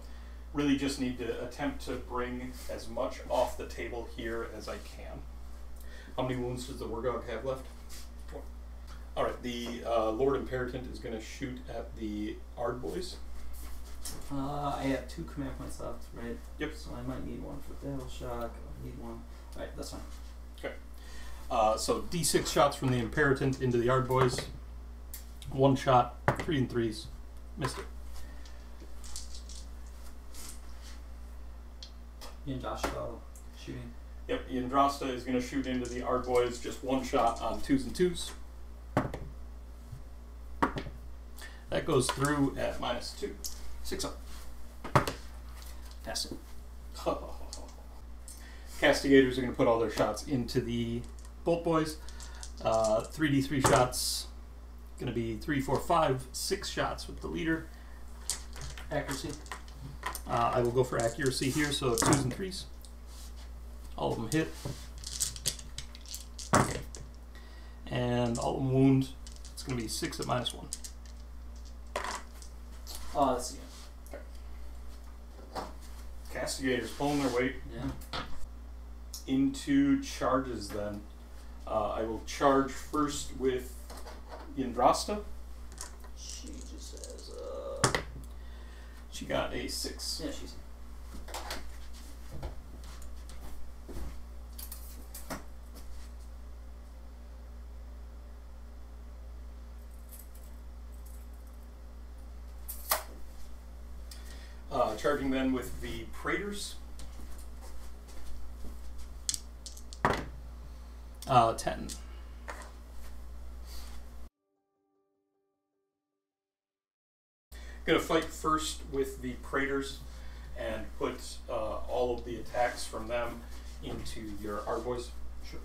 really just need to attempt to bring as much off the table here as I can. How many wounds does the Wargog have left? 4. Alright, the Lord Imperatant is going to shoot at the Ardboys. I have 2 command points left, right? Yep. So I might need 1 for Battle Shock. I need 1. Alright, that's fine. Okay. So D6 shots from the Imperatant into the Ardboys. 1 shot, 3 and 3s. Missed it. Yndrasta shooting. Yep, Yndrasta is going to shoot into the Ardboys, just 1 shot on 2s and 2s. That goes through at -2. 6 up. Pass it. Castigators are going to put all their shots into the Bolt Boys. 3d3 shots. Going to be 3, 4, 5, 6 shots with the leader. Accuracy. I will go for accuracy here, so 2s and 3s. All of them hit. And all of them wound. It's going to be 6 at -1. Oh, let's see. Okay. Castigators pulling their weight. Yeah. Into charges then. I will charge first with Yndrasta. She just says, She got a 6. yeah, she's... Charging then with the Praetors. 10. Gonna fight first with the Praetors and put all of the attacks from them into your Ardboys. Sure.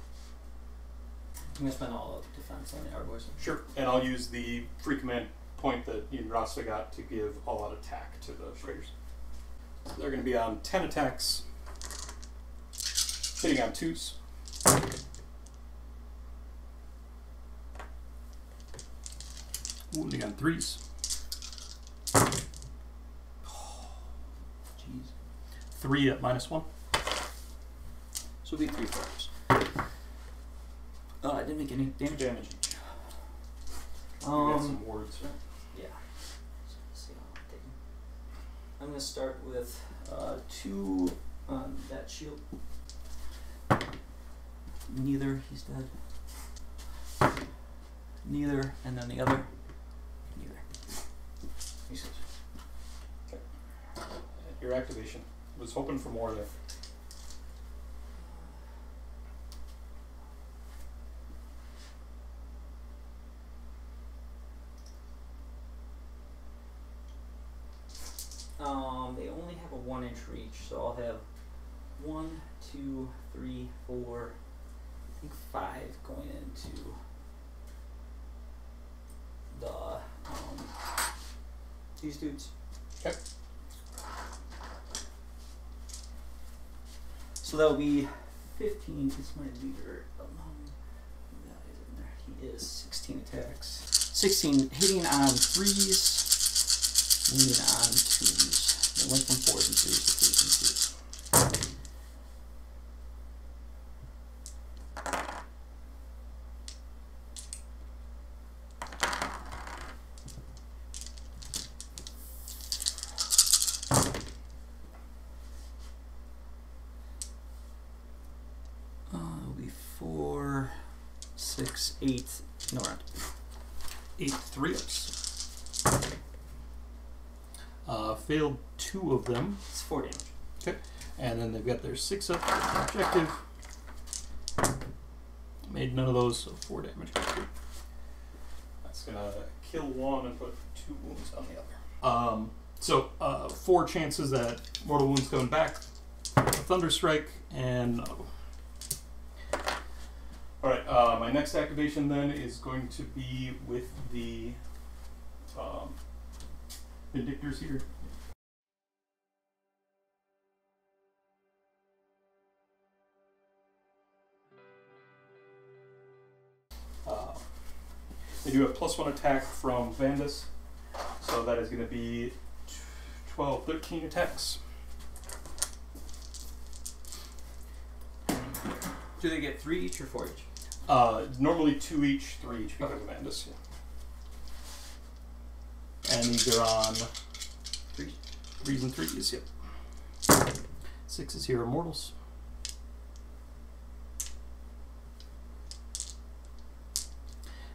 gonna spend all the defense on the Arboys. Sure. And I'll use the free command point that Yndrasta got to give all-out attack to the Raiders. So they're going to be on 10 attacks, hitting on 2s. Wounding on 3s. Jeez. 3 at -1. So it'll be 3 fires. I didn't make any damage. Damage each. You got some wards, right? Yeah. So let's see how I'm taking. I'm going to start with 2 on that shield. Neither, he's dead. Neither, and then the other. Neither. He's Okay. Your activation. Was hoping for more there. They only have a 1-inch reach, so I'll have 1, 2, 3, 4, I think 5 going into the these dudes. Okay. So that'll be 15. It's my leader. That is in there. He is 16 attacks. 16 hitting on 3s. Leaning on 2s. It went from 4s and 3s to 3s and 2s. It'll be 4, 6, 8. No round. 8 3-ups. Failed 2 of them. It's 4 damage. Okay. And then they've got their 6-up objective. Made none of those, so 4 damage. That's gonna kill 1 and put 2 wounds on the other. So 4 chances at mortal wounds coming back. A thunder strike and another one. Alright, my next activation then is going to be with the Vindictors here. They do have +1 attack from Vandus, so that is going to be 12, 13 attacks. Do they get 3 each or 4 each? Normally 2 each, 3 each because of Vandus. Yeah. And these are on 3s and 3s, yep. 6s here are mortals.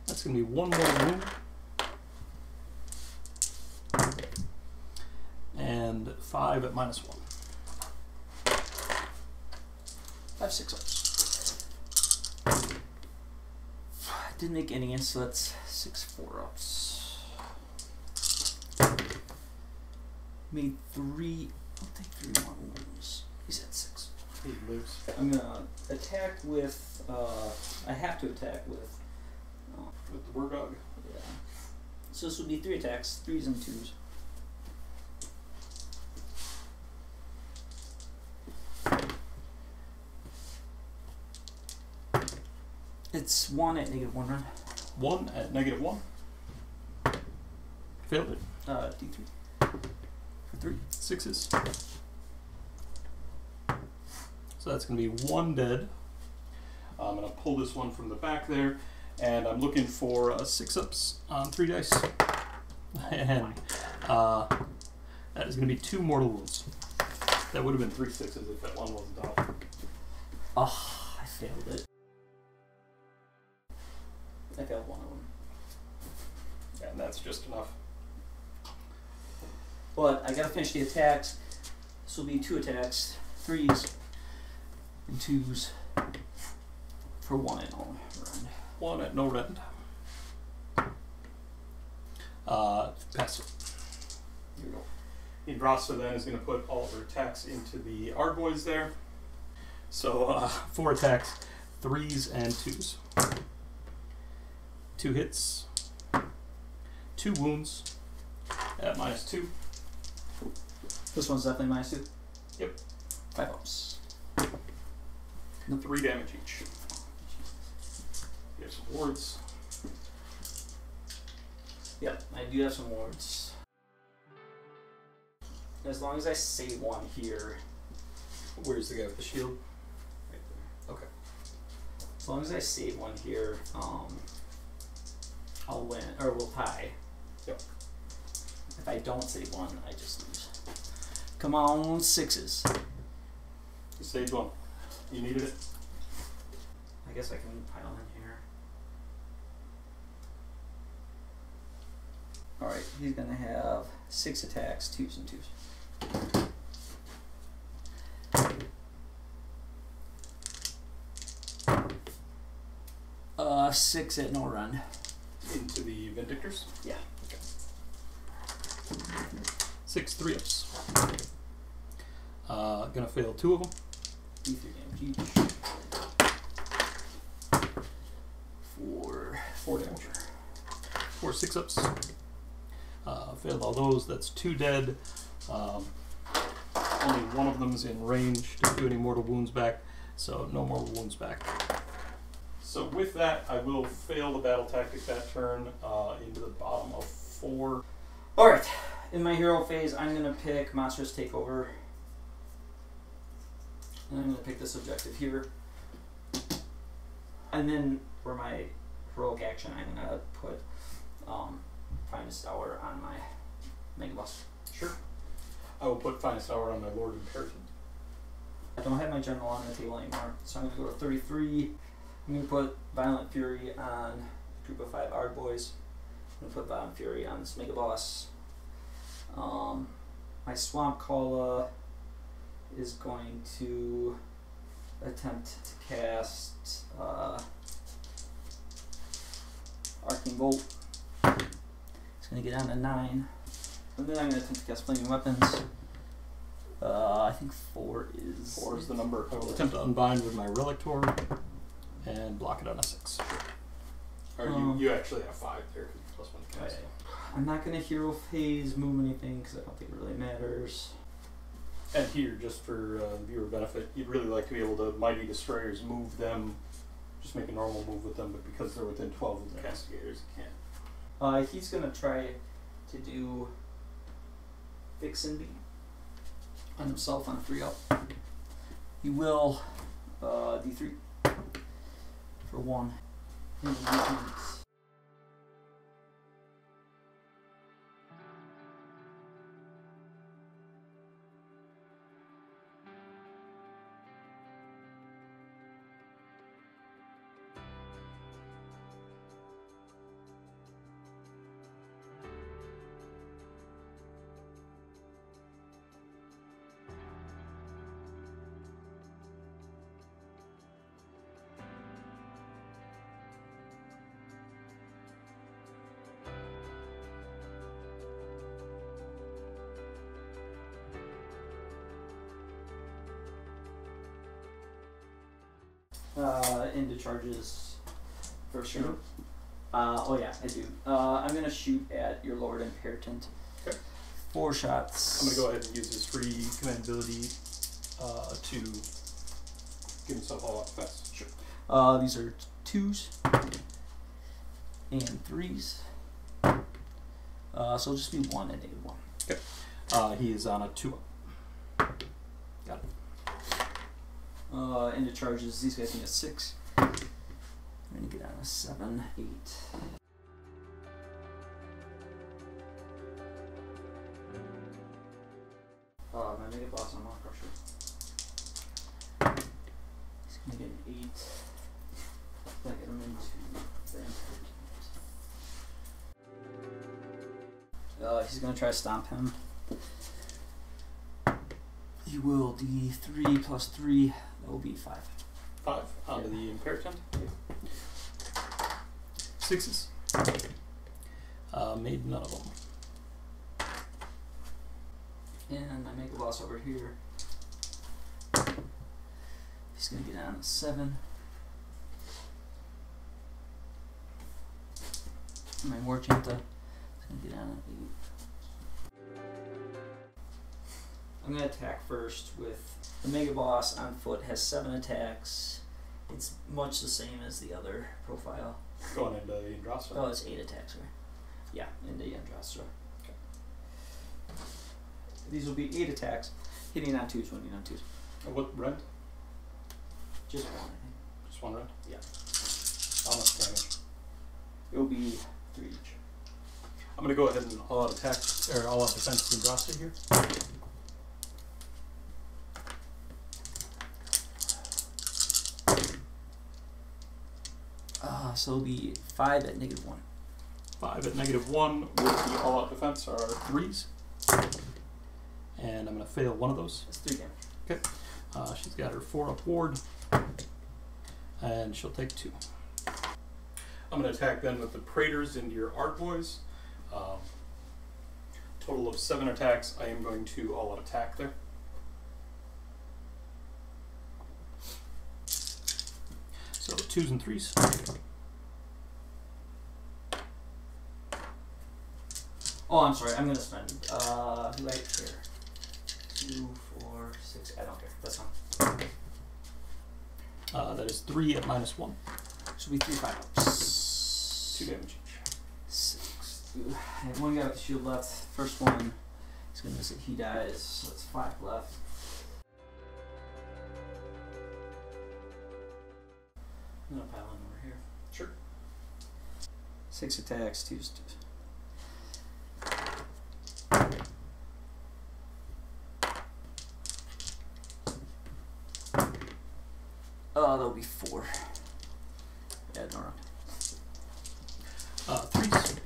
That's going to be 1 more wound. And 5 at -1. 5 6-ups. Didn't make any, so that's 6 4-ups. Made 3. I'll take 3 more wounds. He's at 6. He lives. I'm gonna attack with. I have to attack with. With the Waaagh. Yeah. So this would be 3 attacks, 3s and 2s. It's 1 at -1 run. 1 at -1. Failed it. D3. For 3. 6s. So that's going to be 1 dead. I'm going to pull this one from the back there, and I'm looking for 6-ups on 3 dice. And that is going to be 2 mortal wounds. That would have been 3 6s if that one wasn't out. Oh, I failed it. I failed one of them. And that's just enough. But I gotta finish the attacks. This will be 2 attacks, 3s and 2s for 1 at no rend. 1 at no rend. Pass it. Here we go. Yndrasta then is going to put all of her attacks into the Arboys there. So 4 attacks, 3s and 2s. 2 hits, 2 wounds at -2. This one's definitely -2. Yep. 5 ups. 3 damage each. You have some wards. Yep, I do have some wards. As long as I save one here. Where's the guy with the shield? Right there. Okay. As long as I save one here, I'll win, or we'll tie. Yep. If I don't save one, I just lose. Come on, 6s. You saved one. You needed it. I guess I can pile in here. Alright, he's gonna have 6 attacks, 2s and 2s. 6 at no run. Into the Vindictors? Yeah. Okay. 6 3-ups. Gonna fail 2 of them. D3 damage each. 4 damage. 4 6-ups. Failed all those. That's 2 dead. Only one of them's in range. Didn't do any mortal wounds back, so no mortal wounds back. So with that, I will fail the battle tactic that turn into the bottom of 4. Alright, in my hero phase, I'm going to pick Monstrous Takeover. And I'm going to pick this objective here. And then for my heroic action, I'm going to put Finest Hour on my Mega Boss. Sure. I will put Finest Hour on my Lord Imperative. I don't have my General on the table anymore, so I'm going to go to 33. I'm going to put Violent Fury on a group of 5 Ard Boys. I'm going to put Violent Fury on this Mega Boss. My Swamp Kala is going to attempt to cast Arcane Bolt. It's going to get down to 9. And then I'm going to attempt to cast Flaming Weapons. I think 4 is... 4 is the number. I will attempt to unbind with my Relictor and block it on a 6. Or you actually have 5 there because plus 1 to cast. I'm not going to hero phase move anything because I don't think it really matters. And here, just for viewer benefit, you'd really like to be able to Mighty Destroyers, move them, just make a normal move with them, but because they're within 12 of the Castigators, you can't. He's going to try to do Fix and Beat on himself on a 3-up. He will D3 for 1. Into charges for sure. Oh yeah, I do. I'm gonna shoot at your Lord Imperatant. Okay. 4 shots. I'm gonna go ahead and use his free command ability to give himself all out fast. Sure. These are 2s and 3s. So it'll just be 1 and -1. Okay. He is on a 2-up. Got it. Into charges, these guys need a 6. I'm gonna get on a 7, 8. My Mega Boss on Mock Crusher. He's gonna get an 8. I get him into the Imperatant. He's gonna try to stomp him. He will D3 plus 3. That will be 5. 5 onto the Imperatant. 6s. Made none of them. And my Mega Boss over here. He's gonna get down to 7. My Warclans. Get on it. I'm going to attack first with the Mega Boss on foot. Has 7 attacks. It's much the same as the other profile. Going into Yndrasta. Oh, it's 8 attacks, right? Yeah, into Yndrasta. Okay. These will be 8 attacks, hitting on 2s, winning on 2s. What rend? Just 1, I think. Just 1 rend? Yeah. How much damage? It will be 3 each. I'm going to go ahead and all out attack, or all out defense Yndrasta here. So it'll be 5 at -1. 5 at -1 with the all out defense are 3s. And I'm going to fail one of those. That's 3 damage. Okay. She's got her 4-up ward. And she'll take 2. I'm going to attack then with the Praetors into your Argboys. Total of 7 attacks. I am going to all out attack there. So 2s and 3s. Oh, I'm sorry. I'm going to spend right here. 2, 4, 6. I don't care. That's fine. That is 3 at -1. So we 3 5-ups. 2 damage each. 6. I have 1 guy with shield left. First one, he's going to miss it. He dies. So that's 5 left. I'm going to pile in over here. Sure. 6 attacks, 2s. That'll be 4. Yeah, no. 3s.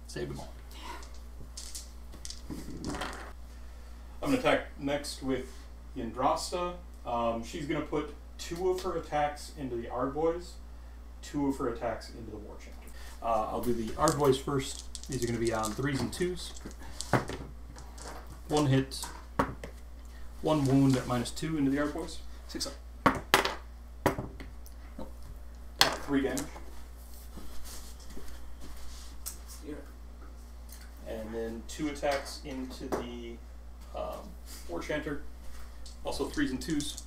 Save them all. I'm going to attack next with Yndrasta. She's going to put 2 of her attacks into the Argboys, 2 of her attacks into the War Chapter. I'll do the Argboys first. These are going to be on 3s and 2s. 1 hit, 1 wound at -2 into the Argboys. 6 up. 3 damage. Here. And then 2 attacks into the War Chanter. Also 3s and 2s.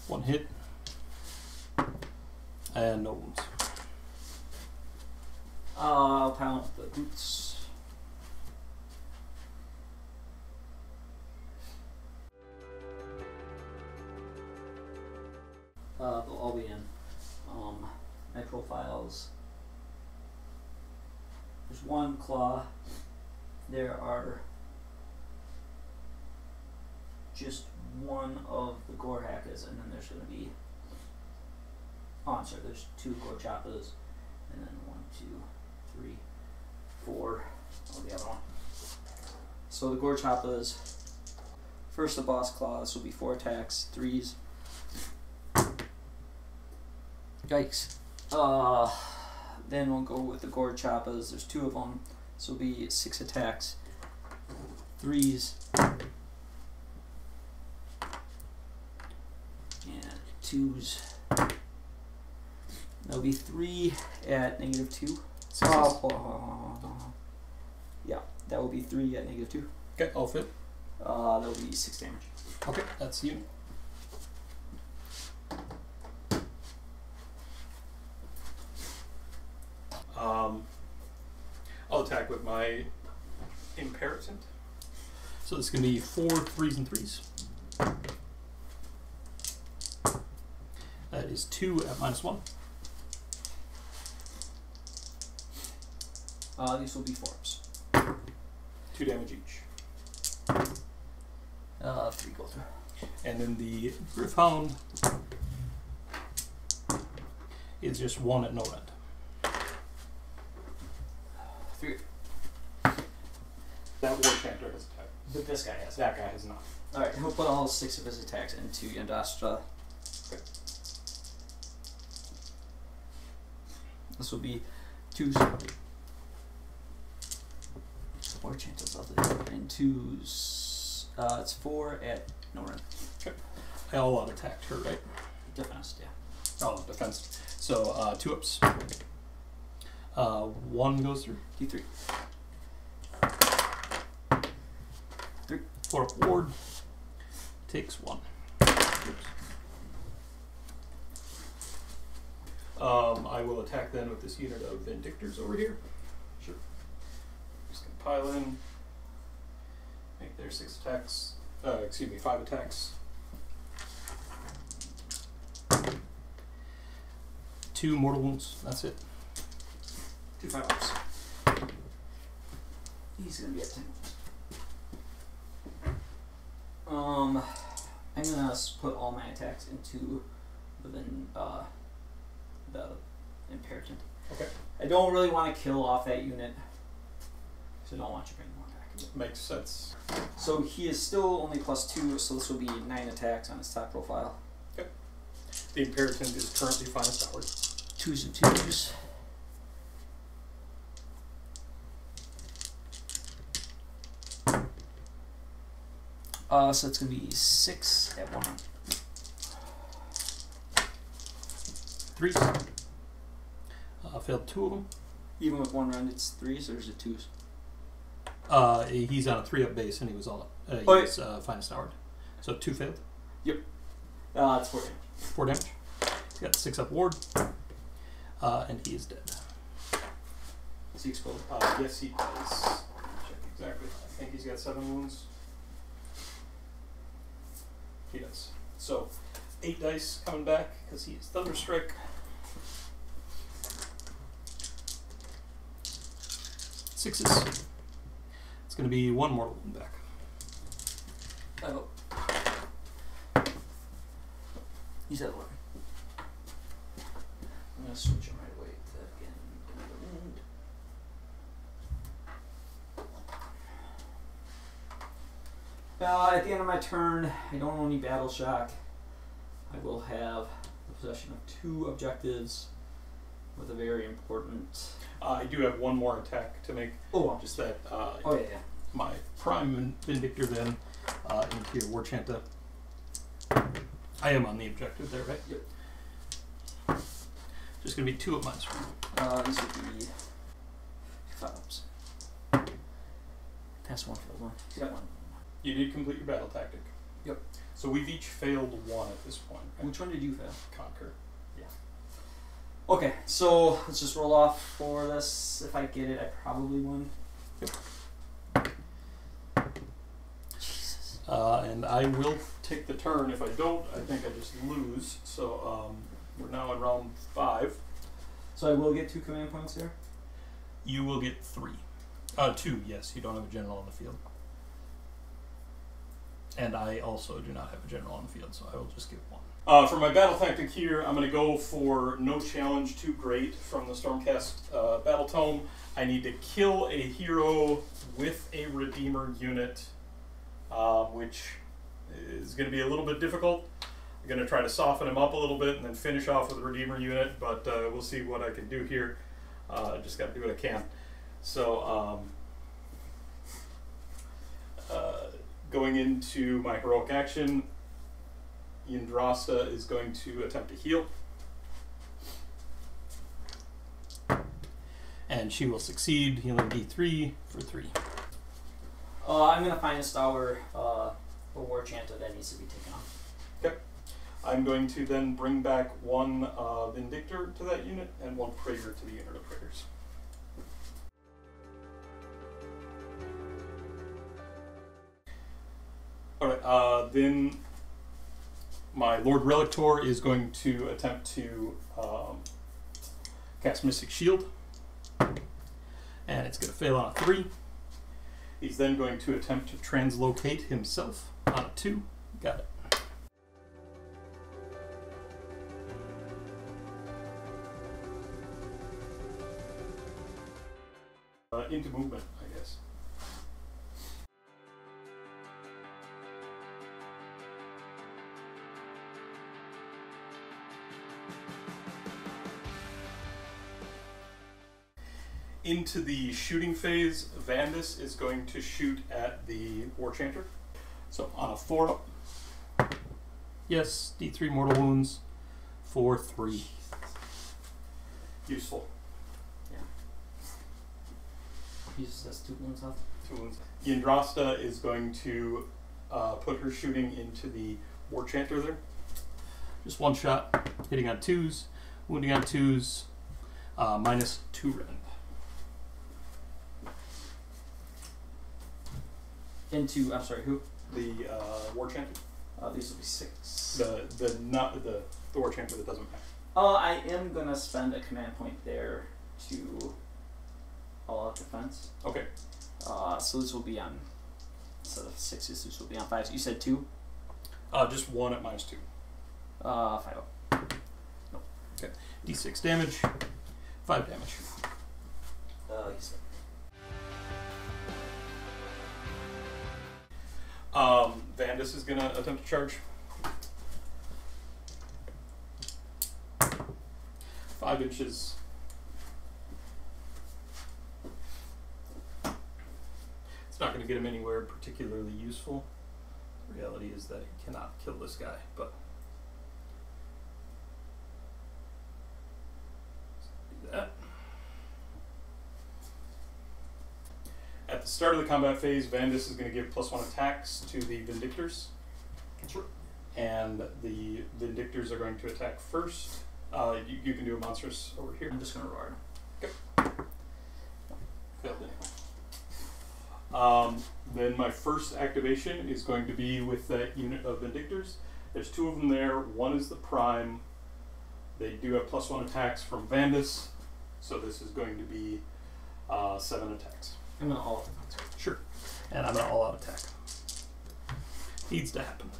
1 hit. And no wounds. I'll pound the boots. They'll all be in my profiles. There's 1 claw. There are just 1 of the gore hackers, and then there's going to be. Oh, I'm sorry. There's 2 gore choppers, and then 1, 2, 3, 4. Oh, the other one. So the gore choppers. First, the boss claw. This will be 4 attacks, 3s. Yikes. Then we'll go with the gore choppers. There's 2 of them. This will be 6 attacks, 3s, and 2s. That'll be 3 at -2. Yeah, that will be 3 at -2. Okay, all fit. That'll be 6 damage. Okay, that's you. I'll attack with my Imperatant. So this is going to be 4 3s and 3s. That is 2 at -1. These will be 4-ups. 2 damage each. 3 go through. And then the Griffhound is just 1 at no rend. 3. That War Chanter has attacked. But this guy has. That guy has not. Alright, he'll put all 6 of his attacks into Yndrasta. Okay. This will be 2s. War Chanters of it. And 2s. It's 4 at no rend. Okay. I all out attacked her, right? Defense, yeah. Oh, defense. So 2 ups. 1 goes through. D3. 3. 4 up ward. Takes 1. I will attack then with this unit of Vindictors over here. Sure. Just gonna pile in. Make their 6 attacks. 5 attacks. 2 mortal wounds. That's it. 2 5-ups. He's gonna be at 10. I'm gonna put all my attacks into the Imperator. Okay. I don't really want to kill off that unit, so I don't want you bringing more back. Makes sense. So he is still only +2, so this will be 9 attacks on his top profile. Okay. The Imperator is currently finest hours. 2s and 2s. So it's going to be 6 at 1. 3s. Failed 2 of them. Even with 1 round, it's 3s, or is it 2s? He's on a 3-up base, and he was all He's finest hour. So 2 failed. Yep. It's 4 damage. 4 damage. He's got 6-up ward, and he is dead. Is he exploded? Yes, he does. Check exactly. I think he's got 7 wounds. He does. So 8 dice coming back because he's Thunderstrike. 6s. It's going to be 1 mortal wound back. Oh. He's at 11. I'm going to switch him right away to that again. Another wound. At the end of my turn, I don't own any battle shock. I will have the possession of 2 objectives with a very important. I do have 1 more attack to make. Oh, Just that. yeah. My Prime Vindictor then into your War Chanta. I am on the objective there, right? Yep. Just going to be 2 of mine. This would be 5-ups. Pass 1, failed 1. He's got 1. You did complete your battle tactic. Yep. So we've each failed 1 at this point. Right? Which one did you fail? Conquer. Okay, so let's just roll off for this. If I get it, I probably won. Yep. Jesus. And I will take the turn. If I don't, I think I just lose. So we're now in round 5. So I will get 2 command points here? You will get 3. 2, yes. You don't have a general on the field. And I also do not have a general on the field, so I will just get 1. For my battle tactic here, I'm going to go for no challenge too great from the Stormcast Battletome. I need to kill a hero with a Redeemer unit, which is going to be a little bit difficult. I'm going to try to soften him up a little bit and then finish off with a Redeemer unit, but we'll see what I can do here. Just got to do what I can. So, going into my heroic action, Yndrasta is going to attempt to heal. And she will succeed, healing D3 for 3. I'm going to find a Stour War Chanta that needs to be taken off. Okay. I'm going to then bring back 1 Vindictor to that unit and 1 Praetor to the unit of Praetors. Alright, then my Lord Relictor is going to attempt to cast Mystic Shield. And it's going to fail on a 3. He's then going to attempt to translocate himself on a 2. Got it. Into movement, I guess. Into the shooting phase, Vandus is going to shoot at the War Chanter. So on a 4-up. Yes, D3 mortal wounds for 3. Useful. Yeah. He just has 2 wounds left. 2 wounds. Yndrasta is going to put her shooting into the War Chanter there. Just 1 shot, hitting on 2s, wounding on 2s, minus 2 rend. Into, I'm sorry, who? The War Chanter. These will be 6. The War Chanter that doesn't matter. I am gonna spend a command point there to all out defense. Okay. So this will be on, instead of 6s, this will be on 5s. You said 2? Just 1 at minus 2. 5 up. Nope. Okay. D6 damage. 5 damage. You said. Vandus is gonna attempt to charge. 5 inches. It's not gonna get him anywhere particularly useful. The reality is that he cannot kill this guy, but do that. At the start of the combat phase, Vandus is going to give +1 attacks to the Vindictors. Sure. And the Vindictors are going to attack first. You can do a monstrous over here. I'm just gonna roar. Then my first activation is going to be with that unit of Vindictors. There's 2 of them there. 1 is the Prime. They do have +1 attacks from Vandus, so this is going to be 7 attacks. I'm gonna all out defense. Sure. And I'm going to all-out attack. Needs to happen.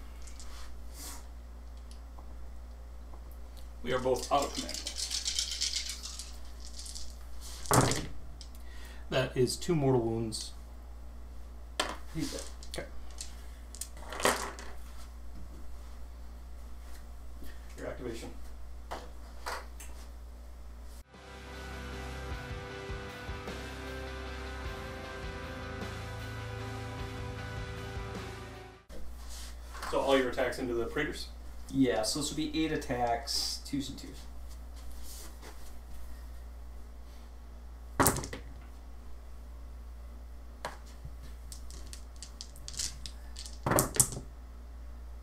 We are both out of command. That is 2 mortal wounds. He's dead. Okay. Your activation. So all your attacks into the Praetors? Yeah, so this will be 8 attacks, 2s and 2s.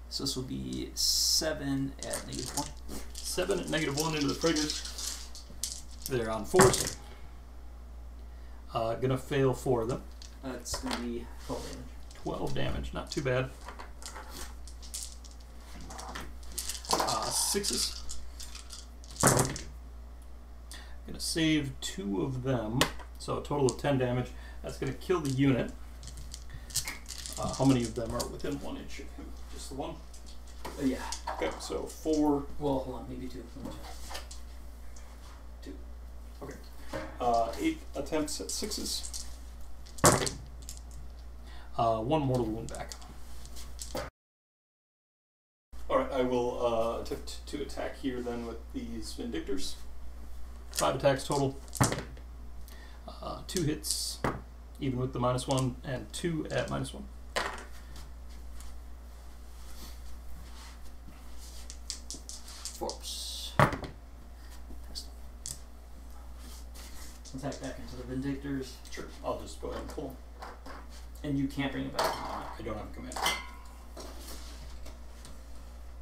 So this will be 7 at -1. 7 at -1 into the Praetors. They're on force. Gonna fail 4 of them. That's gonna be 12 damage. 12 damage, not too bad. 6s. Gonna save 2 of them, so a total of 10 damage. That's gonna kill the unit. How many of them are within 1 inch of him? Just the 1? Yeah. Okay, so 4. Well, hold on, maybe 2. Let me check. 2. Okay. 8 attempts at 6s. 1 mortal wound back. Alright, I will attempt to attack here then with these Vindictors. 5 attacks total. 2 hits, even with the -1, and 2 at -1. Force. Attack back into the Vindictors. Sure, I'll just go ahead and pull. And you can't bring it back. I don't have a command.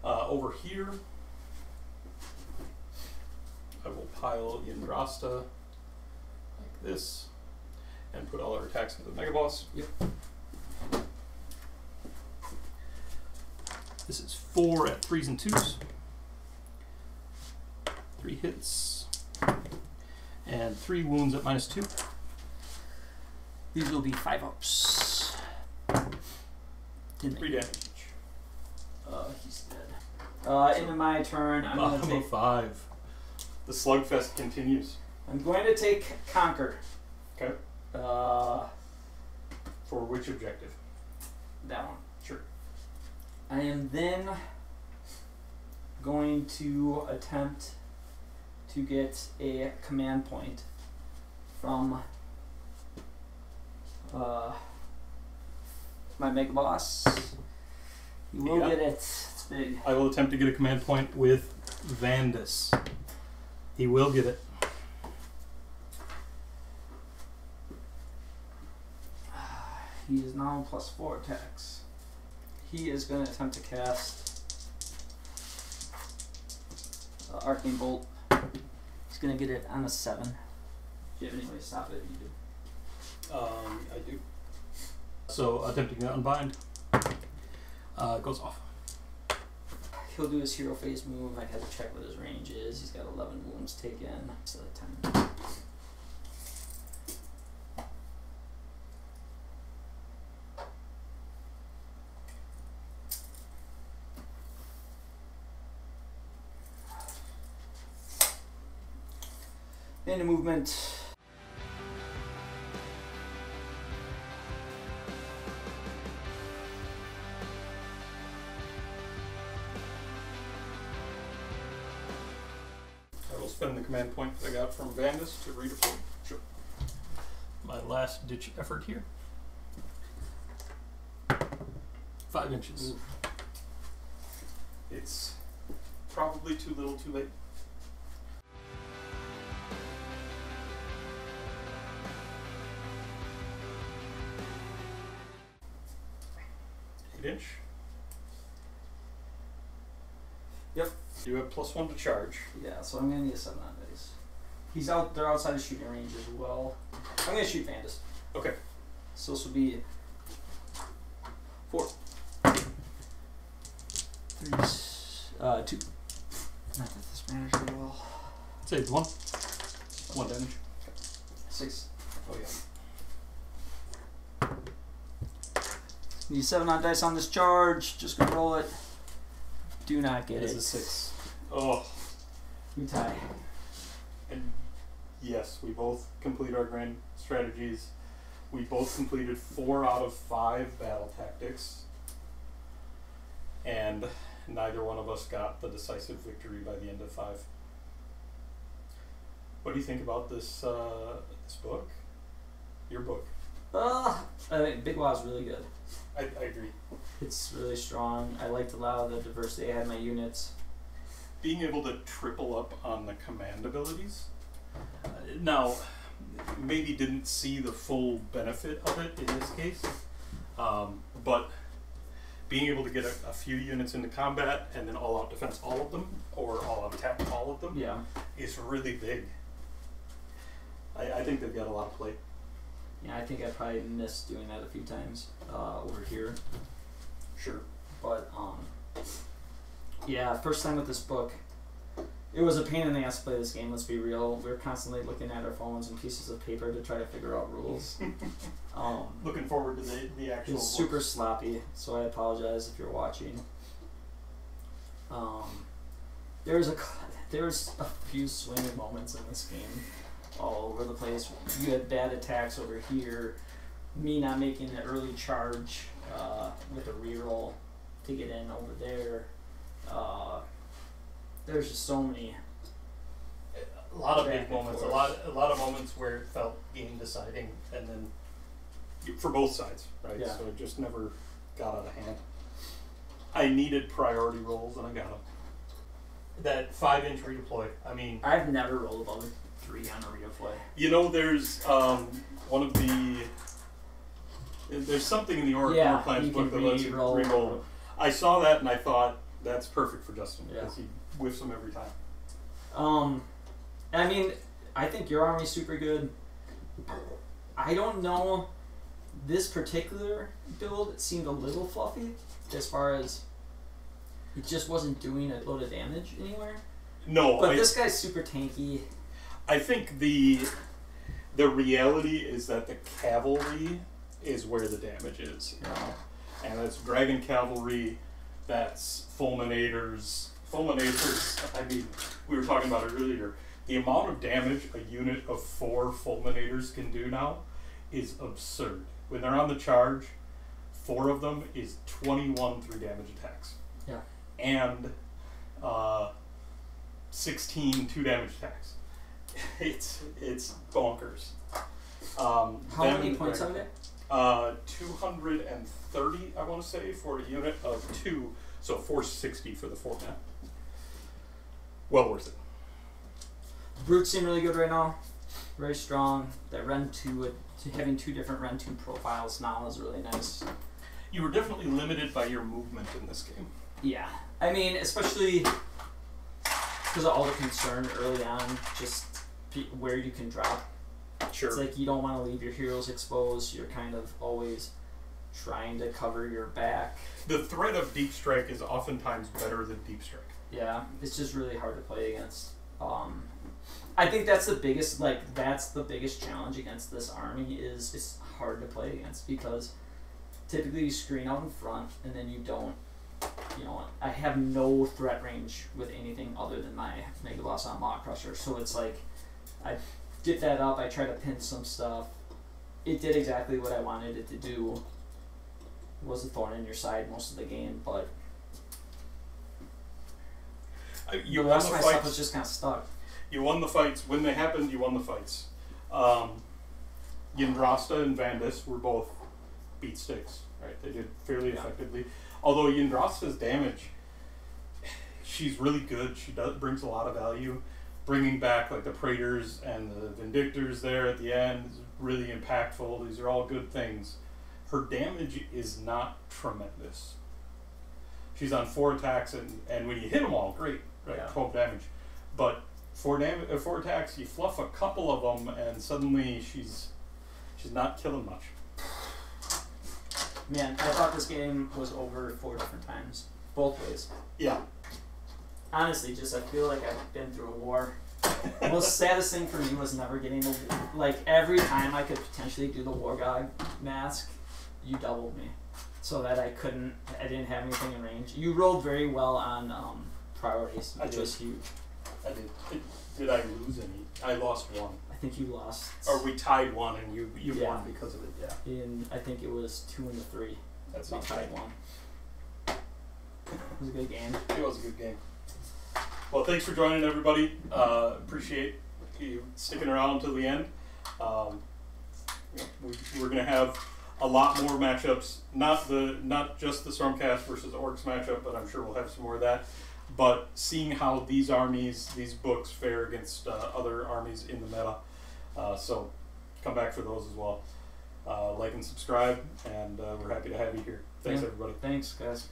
Over here, I will pile Yndrasta like this, and put all our attacks into the Mega Boss. Yep. This is 4 at 3s and 2s. 3 hits. And 3 wounds at -2. These will be 5 ups. 3 damage each. He's dead. Into my turn, I'm going to take 5. The slugfest continues. I'm going to take Conquer. Okay. For which objective? That one. Sure. I am then going to attempt to get a command point from my Mega Boss. You will get it. It's big. I will attempt to get a command point with Vandus. He will get it. He is now +4 attacks. He is going to attempt to cast Arcane Bolt. He's going to get it on a 7. Do you have any way to stop it? You do. I do. So attempting to unbind goes off. He'll do his hero phase move. I have to check what his range is. He's got 11 wounds taken. So 10. Into movement. I will spend the command point that I got from Vandus to redeploy. Sure. My last ditch effort here. 5 inches. Oof. It's probably too little too late. Inch. Yep. You have +1 to charge. Yeah, so I'm gonna need a 7 on dice. He's out. They're outside of shooting range as well. I'm gonna shoot Vandus. Okay. So this will be 4. 3, 2. Not that this matters very well. Save 1 damage. 6. Oh yeah. Need 7 on dice on this charge. Just gonna roll it. Do not get it. It's a 6. Oh. We tie. And yes, we both complete our grand strategies. We both completed 4 out of 5 battle tactics. And neither one of us got the decisive victory by the end of 5. What do you think about this this book? Your book? I think Big Waagh's really good. I agree. It's really strong. I liked a lot of the diversity I had in my units. Being able to triple up on the command abilities. Now, maybe didn't see the full benefit of it in this case, but being able to get a few units into combat and then all-out defense all of them, or all-out attack all of them, Yeah. is really big. I think they've got a lot of play. Yeah, I think I probably missed doing that a few times over here. Sure. But, yeah, first time with this book, it was a pain in the ass to play this game, let's be real. We were constantly looking at our phones and pieces of paper to try to figure out rules. Looking forward to the actual It's super sloppy, so I apologize if you're watching. There's a few swinging moments in this game all over the place. You had bad attacks over here, me not making the early charge with a reroll to get in over there. There's just so many. A lot of back big and moments, a forth. lot of moments where it felt game deciding, and then for both sides, right? Yeah. So it just never got out of hand. I needed priority rolls, and I got them. That 5-inch redeploy. I mean, I've never rolled above a 3 on a redeploy. you know, there's one of the. There's something in the Warclans book that lets you re-roll. I saw that and I thought that's perfect for Justin because he whiffs them every time. I mean, I think your army's super good. I don't know. This particular build seemed a little fluffy as far as it just wasn't doing a load of damage anywhere. No, but this guy's super tanky. I think the reality is that the cavalry is where the damage is. Yeah. And that's dragon cavalry, that's fulminators. Fulminators, I mean, we were talking about it earlier. The amount of damage a unit of 4 fulminators can do now is absurd. When they're on the charge, 4 of them is 21 3-damage attacks. Yeah. And 16 2-damage attacks. It's bonkers. How many points on it? 230, I want to say, for a unit of 2, so 460 for the format. Well worth it. Brutes seem really good right now. very strong. That Ren 2, having 2 different Ren 2 profiles now is really nice. You were definitely limited by your movement in this game. Yeah. I mean, especially because of all the concern early on, just where you can drop. Sure. It's like you don't want to leave your heroes exposed. You're kind of always trying to cover your back. The threat of Deep Strike is oftentimes better than Deep Strike. Yeah, it's just really hard to play against. I think that's the biggest challenge against this army is it's hard to play against because typically you screen out in front and then you don't. I have no threat range with anything other than my Mega Boss on Maw Crusher, so it's like I get that up. I try to pin some stuff. It did exactly what I wanted it to do. It was a thorn in your side most of the game, but You the won rest the of my stuff fights. was just kind of stuck. You won the fights. When they happened, you won the fights. Yndrasta and Vandus were both beat sticks. Right? They did fairly effectively. Although Yndrasta's damage, she's really good. She brings a lot of value. Bringing back like the Praetors and the Vindictors there at the end is really impactful. These are all good things. Her damage is not tremendous. She's on 4 attacks, and when you hit them all, great, right? 12 damage. But 4 attacks, you fluff a couple of them, and suddenly she's not killing much. Man, I thought this game was over 4 different times, both ways. Yeah. Honestly, I feel like I've been through a war. The most saddest thing for me was never getting every time I could potentially do the Waaagh mask, you doubled me. So that I didn't have anything in range. You rolled very well on priorities, which was huge. I did. Did I lose any? I lost 1. I think you lost. Or we tied 1 and you won because of it, yeah. I think it was 2 and 3. That's we not tied bad. 1. It was a good game. It was a good game. Well, thanks for joining, everybody. Appreciate you sticking around until the end. We're going to have a lot more matchups. Not just the Stormcast versus Orcs matchup, but I'm sure we'll have some more of that. But seeing how these books fare against other armies in the meta. So come back for those as well. Like and subscribe, and we're happy to have you here. Thanks, everybody. Thanks, guys.